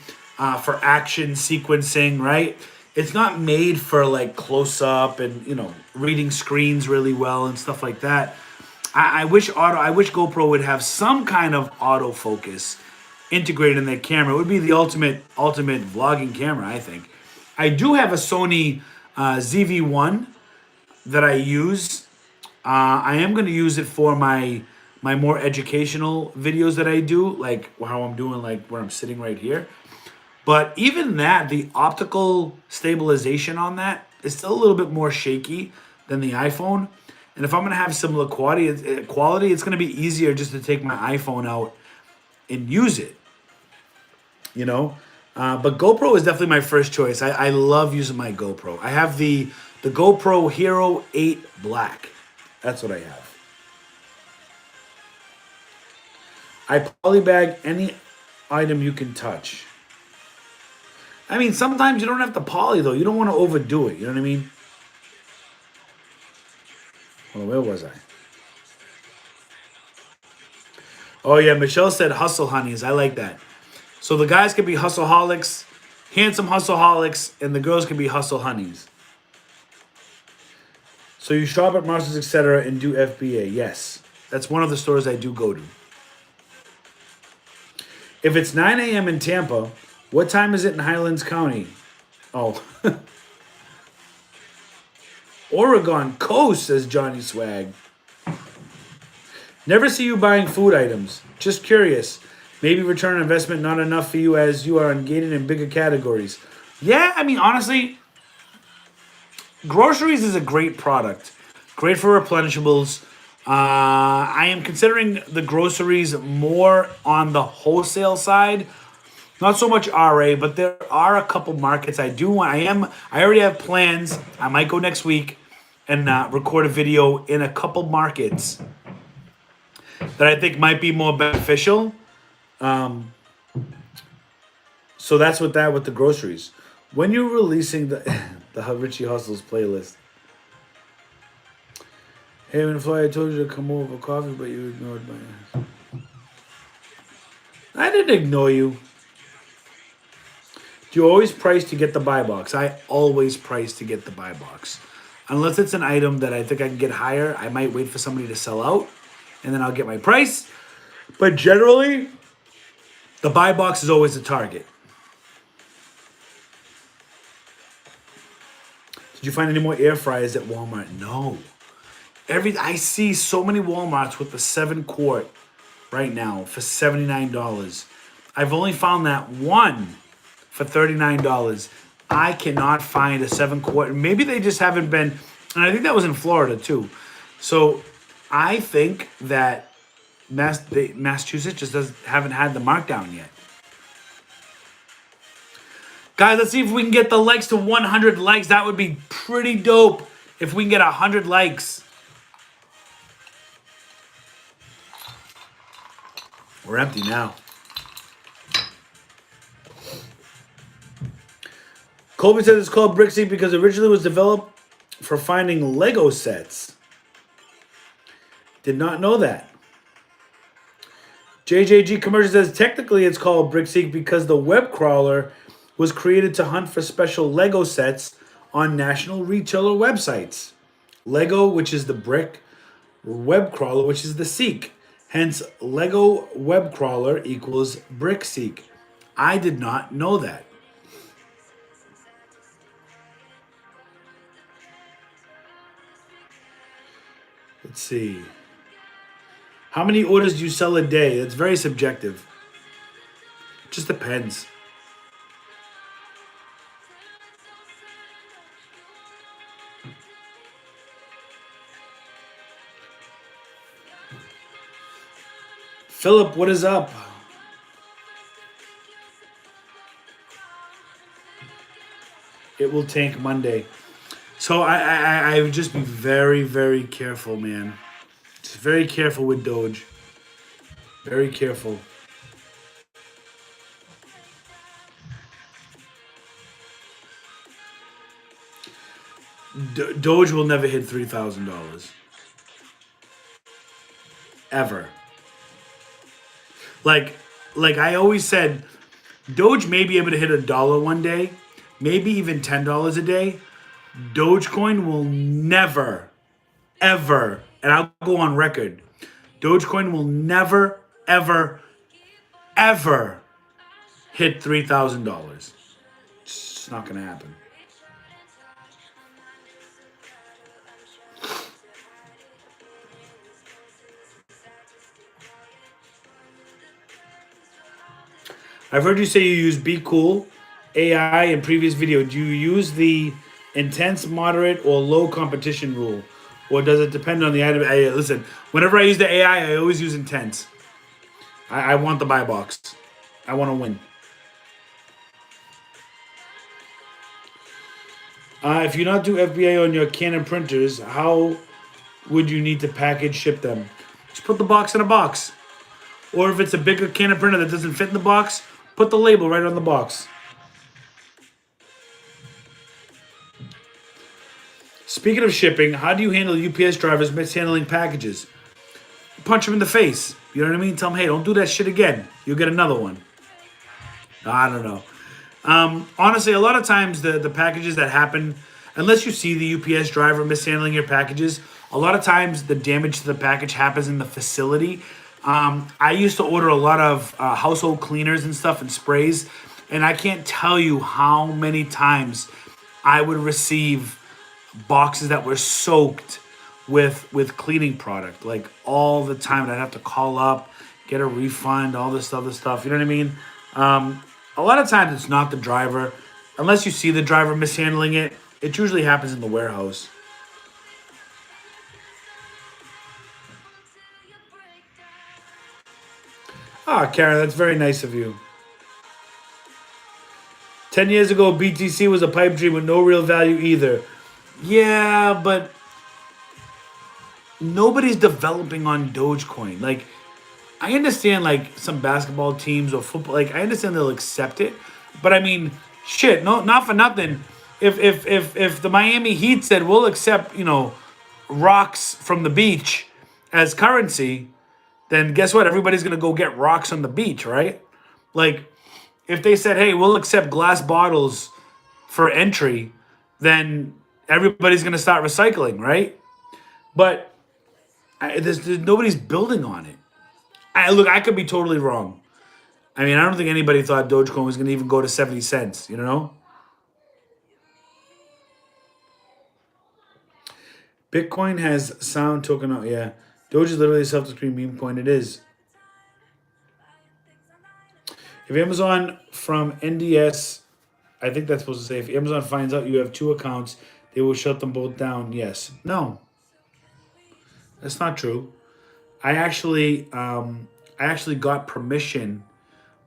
for action sequencing, right? It's not made for like close up and, you know, reading screens really well and stuff like that. I wish GoPro would have some kind of autofocus integrated in their camera. It would be the ultimate vlogging camera, I think. I do have a Sony ZV-1 that I use. I am going to use it for my more educational videos that I do, like how I'm doing, like where I'm sitting right here. But even that, the optical stabilization on that is still a little bit more shaky than the iPhone. And if I'm going to have similar quality, it's going to be easier just to take my iPhone out and use it, you know? But GoPro is definitely my first choice. I love using my GoPro. I have the GoPro Hero 8 Black. That's what I have. I polybag any item you can touch. I mean, sometimes you don't have to poly, though. You don't want to overdo it. You know what I mean? Well, where was I? Oh, yeah. Michelle said hustle honeys. I like that. So the guys can be hustleholics, handsome hustleholics, and the girls can be hustle honeys. So you shop at Marshalls, etc., and do FBA. Yes. That's one of the stores I do go to. If it's 9 a.m. in Tampa, what time is it in Highlands County? Oh. Oregon Coast, says Johnny Swag. Never see you buying food items. Just curious. Maybe return on investment not enough for you as you are engaging in bigger categories. Yeah, I mean, honestly, groceries is a great product. Great for replenishables. I am considering the groceries more on the wholesale side. Not so much RA, but there are a couple markets I do want. I already have plans. I might go next week and record a video in a couple markets that I think might be more beneficial. So that's with the groceries. When you're releasing the Richie Hustles playlist. Hey, McFly, I told you to come over for coffee, but you ignored my ass. I didn't ignore you. Do you always price to get the buy box? I always price to get the buy box. Unless it's an item that I think I can get higher, I might wait for somebody to sell out, and then I'll get my price. But generally, the buy box is always the target. Did you find any more air fryers at Walmart? No. I see so many Walmarts with the 7-quart right now for $79. I've only found that one for $39. I cannot find a 7-quart. Maybe they just haven't been, and I think that was in Florida too. So I think that Massachusetts just haven't had the markdown yet. Guys, let's see if we can get the likes to 100 likes. That would be pretty dope if we can get 100 likes. We're empty now. Colby says it's called Brixie because originally it was developed for finding Lego sets. Did not know that. JJG Commercial says technically it's called Brixie because the web crawler was created to hunt for special Lego sets on national retailer websites. Lego, which is the brick, web crawler, which is the seek. Hence, Lego web crawler equals brick seek. I did not know that. Let's see. How many orders do you sell a day? It's very subjective. It just depends. Philip, what is up? It will tank Monday. So I would just be very, very careful, man. Just very careful with Doge. Very careful. Doge will never hit $3,000. ever. Like, like I always said, Doge may be able to hit $1 one day, maybe even $10 a day. Dogecoin will never, ever, and I'll go on record, Dogecoin will never, ever, ever hit $3,000. It's not going to happen. I've heard you say you use BQOOL AI in previous video. Do you use the intense, moderate, or low competition rule? Or does it depend on the item? Listen, whenever I use the AI, I always use intense. I want the buy box. I want to win. If you not do FBA on your Canon printers, how would you need to package ship them? Just put the box in a box. Or if it's a bigger Canon printer that doesn't fit in the box, put the label right on the box. Speaking of shipping, how do you handle UPS drivers mishandling packages? Punch them in the face. You know what I mean? Tell them, hey, don't do that shit again. You'll get another one. I don't know. Honestly, a lot of times the packages that happen, unless you see the UPS driver mishandling your packages, a lot of times the damage to the package happens in the facility. I used to order a lot of household cleaners and stuff and sprays, and I can't tell you how many times I would receive boxes that were soaked with cleaning product, like all the time. And I'd have to call up, get a refund, all this other stuff. You know what I mean? A lot of times it's not the driver. Unless you see the driver mishandling it, it usually happens in the warehouse. Ah, Karen, that's very nice of you. 10 years ago, BTC was a pipe dream with no real value either. Yeah, but nobody's developing on Dogecoin. Like, I understand, like, some basketball teams or football. Like, I understand they'll accept it. But, I mean, shit, no, not for nothing. If the Miami Heat said, we'll accept, rocks from the beach as currency, then guess what? Everybody's going to go get rocks on the beach, right? Like, if they said, hey, we'll accept glass bottles for entry, then everybody's going to start recycling, right? But there's nobody's building on it. I could be totally wrong. I mean, I don't think anybody thought Dogecoin was going to even go to 70 cents, Bitcoin has sound token. Oh, yeah. Doge is literally a self-described meme coin. It is. If Amazon from NDS, I think that's supposed to say, if Amazon finds out you have two accounts, they will shut them both down. Yes. No. That's not true. I actually got permission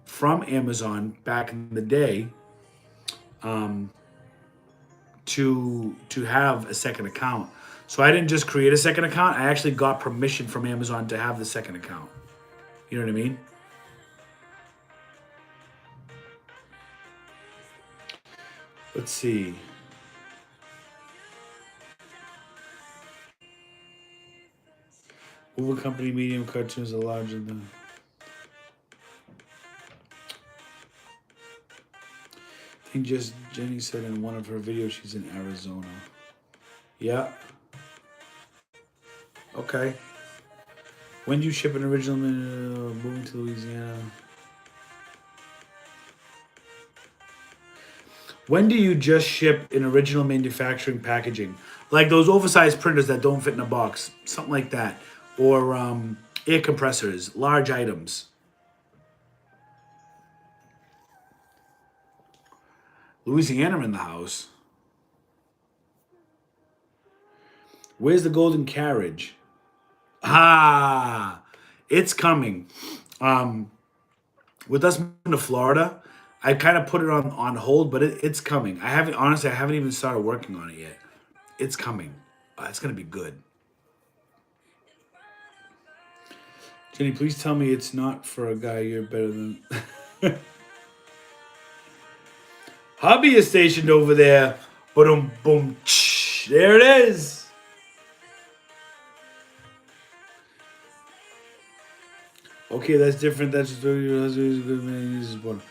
from Amazon back in the day to have a second account. So I didn't just create a second account. I actually got permission from Amazon to have the second account. You know what I mean? Let's see. Over company medium cartoons are larger than. I think just Jenny said in one of her videos she's in Arizona. Yeah. Okay. When do you ship an original moving to Louisiana? When do you just ship an original manufacturing packaging? Like those oversized printers that don't fit in a box. Something like that. Or air compressors, large items. Louisiana in the house. Where's the golden carriage? Ah, it's coming. With us moving to Florida, I kind of put it on hold, but it's coming. I haven't even started working on it yet. It's coming. It's gonna be good. Jenny, please tell me it's not for a guy you're better than. Hubby is stationed over there. Boom, boom. There it is. Okay, that's different. That's just your husband is a good man. He's one.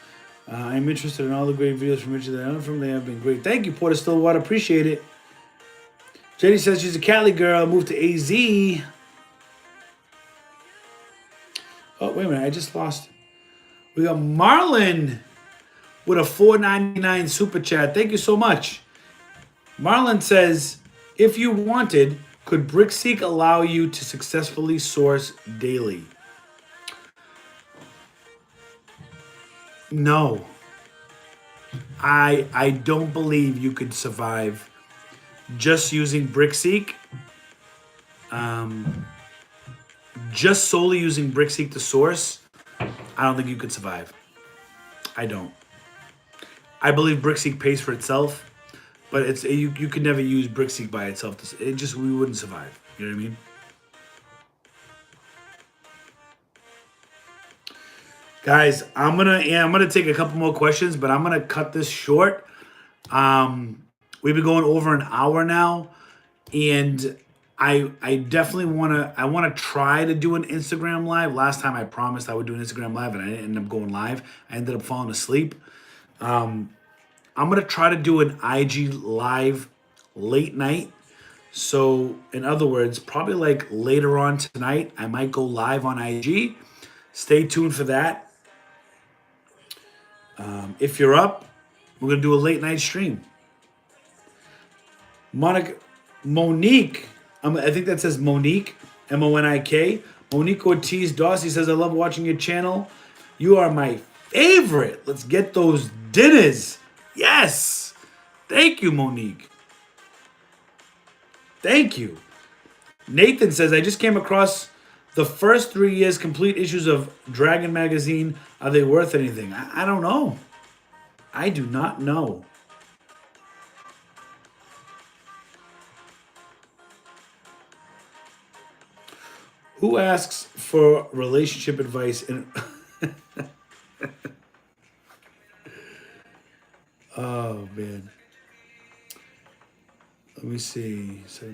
I'm interested in all the great videos from Richie that I learned from. They have been great. Thank you, Porter Stillwater. Appreciate it. Jenny says she's a Cali girl. Moved to AZ. Oh, wait a minute. I just lost. We got Marlon with a $4.99 super chat. Thank you so much. Marlon says, if you wanted, could BrickSeek allow you to successfully source daily? No. I don't believe you could survive just using BrickSeek. Just solely using BrickSeek to source, I don't think you could survive. I don't. I believe BrickSeek pays for itself, but you could never use BrickSeek by itself. We wouldn't survive. You know what I mean? Guys, I'm gonna take a couple more questions, but I'm gonna cut this short. We've been going over an hour now, and I definitely wanna try to do an Instagram live. Last time I promised I would do an Instagram live, and I didn't end up going live. I ended up falling asleep. I'm gonna try to do an IG live late night. So in other words, probably like later on tonight, I might go live on IG. Stay tuned for that. If you're up, we're gonna do a late night stream. Monique, I think that says Monique, Monik. Monique Ortiz Dawsey says, I love watching your channel. You are my favorite. Let's get those dinners. Yes. Thank you, Monique. Thank you. Nathan says, I just came across the first 3 years complete issues of Dragon Magazine. Are they worth anything? I don't know. I do not know. Who asks for relationship advice in Oh man. Let me see. Let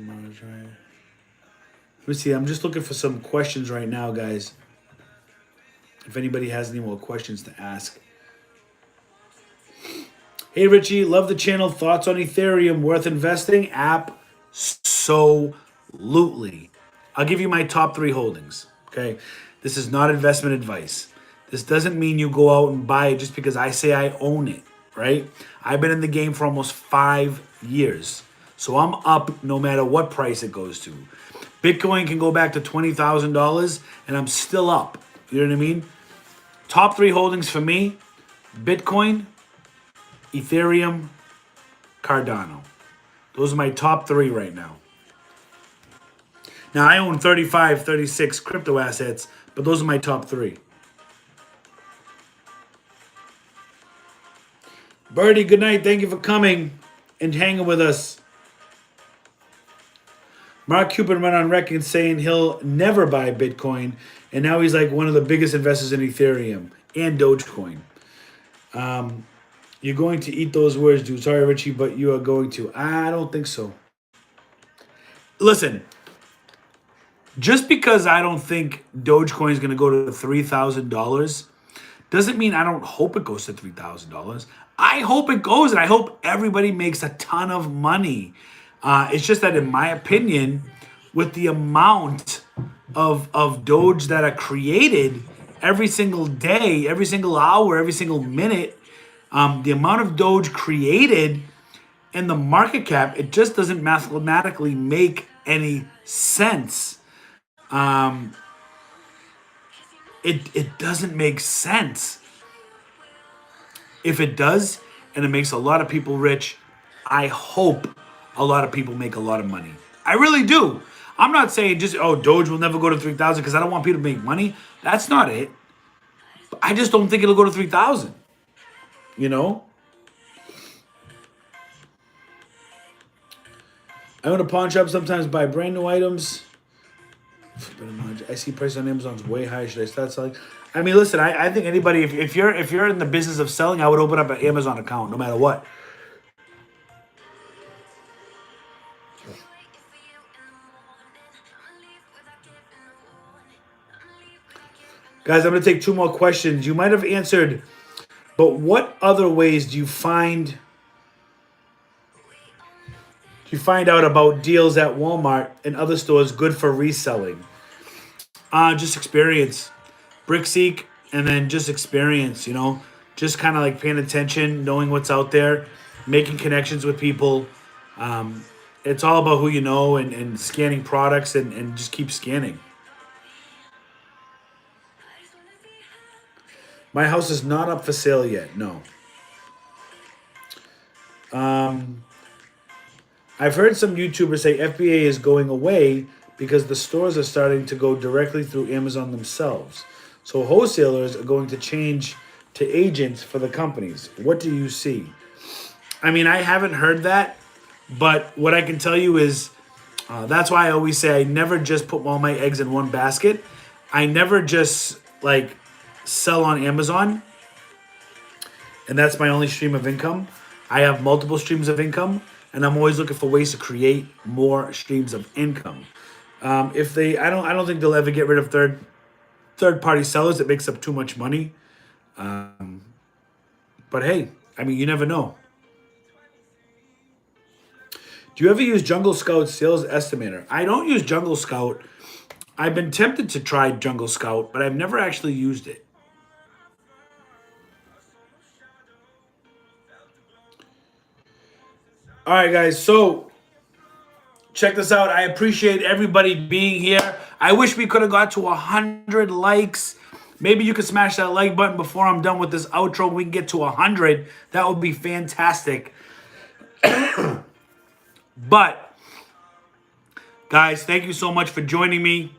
me see. I'm just looking for some questions right now, guys. If anybody has any more questions to ask. Hey Richie, love the channel. Thoughts on Ethereum? Worth investing? Absolutely. I'll give you my top 3 holdings. Okay. This is not investment advice. This doesn't mean you go out and buy it just because I say I own it, right? I've been in the game for almost 5 years. So I'm up no matter what price it goes to. Bitcoin can go back to $20,000 and I'm still up. You know what I mean? Top 3 holdings for me, Bitcoin, Ethereum, Cardano. Those are my top 3 right now. Now, I own 35, 36 crypto assets, but those are my top 3. Birdie, good night. Thank you for coming and hanging with us. Mark Cuban went on record saying he'll never buy Bitcoin, and now he's like one of the biggest investors in Ethereum and Dogecoin. You're going to eat those words, dude. Sorry, Richie, but you are going to. I don't think so. Listen, just because I don't think Dogecoin is going to go to $3,000 doesn't mean I don't hope it goes to $3,000. I hope it goes, and I hope everybody makes a ton of money. It's just that, in my opinion, with the amount of Doge that are created every single day, every single hour, every single minute, the amount of Doge created and the market cap, it just doesn't mathematically make any sense. It doesn't make sense. If it does, and it makes a lot of people rich, I hope a lot of people make a lot of money. I really do. I'm not saying just, Doge will never go to 3,000 because I don't want people to make money. That's not it. I just don't think it'll go to 3,000. You know? I own a pawn shop, sometimes buy brand new items. I see price on Amazon's way high. Should I start selling? I mean, listen, I think anybody, if you're in the business of selling, I would open up an Amazon account no matter what. Guys, I'm going to take two more questions. You might have answered, but what other ways do you find out about deals at Walmart and other stores good for reselling? Just experience. Brickseek, and then just experience, just kind of like paying attention, knowing what's out there, making connections with people. It's all about who you know, and scanning products, and just keep scanning. My house is not up for sale yet. No. I've heard some YouTubers say FBA is going away because the stores are starting to go directly through Amazon themselves. So wholesalers are going to change to agents for the companies. What do you see? I mean, I haven't heard that, but what I can tell you is that's why I always say I never just put all my eggs in one basket. I never just like sell on Amazon, and that's my only stream of income. I have multiple streams of income, and I'm always looking for ways to create more streams of income. I don't think they'll ever get rid of third party sellers. It makes up too much money. But hey, I mean, you never know. Do you ever use Jungle Scout Sales Estimator? I don't use Jungle Scout. I've been tempted to try Jungle Scout, but I've never actually used it. All right, guys. So check this out. I appreciate everybody being here. I wish we could have got to 100 likes. Maybe you could smash that like button before I'm done with this outro. We can get to 100. That would be fantastic. But, guys, thank you so much for joining me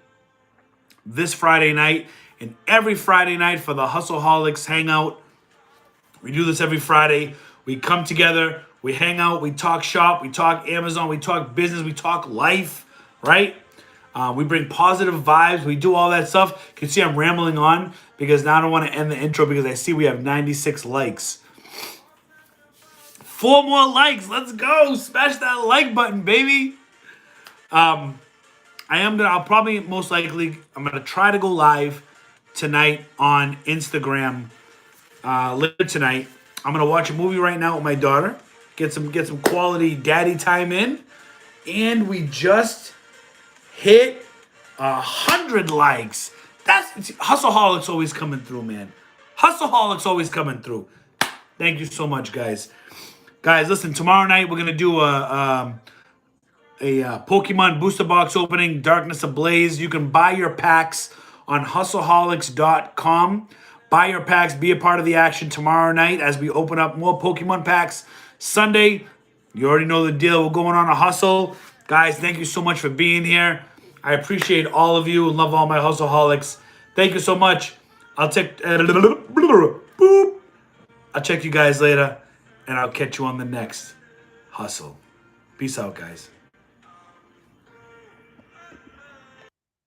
this Friday night and every Friday night for the Hustleholics Hangout. We do this every Friday. We come together, we hang out, we talk shop, we talk Amazon, we talk business, we talk life, right? We bring positive vibes. We do all that stuff. You can see I'm rambling on because now I don't want to end the intro because I see we have 96 likes. 4 more likes. Let's go. Smash that like button, baby. I'll probably most likely, I'm going to try to go live tonight on Instagram later tonight. I'm going to watch a movie right now with my daughter. Get some quality daddy time in. And we just hit 100 likes. That's Hustleholics always coming through, man. Hustleholics always coming through. Thank you so much, guys. Guys, listen, tomorrow night we're going to do a Pokemon booster box opening, Darkness Ablaze. You can buy your packs on hustleholics.com. Buy your packs, be a part of the action tomorrow night as we open up more Pokemon packs. Sunday, you already know the deal. We're going on a hustle. Guys, thank you so much for being here. I appreciate all of you and love all my Hustleholics. Thank you so much. I'll check you guys later. And I'll catch you on the next hustle. Peace out, guys.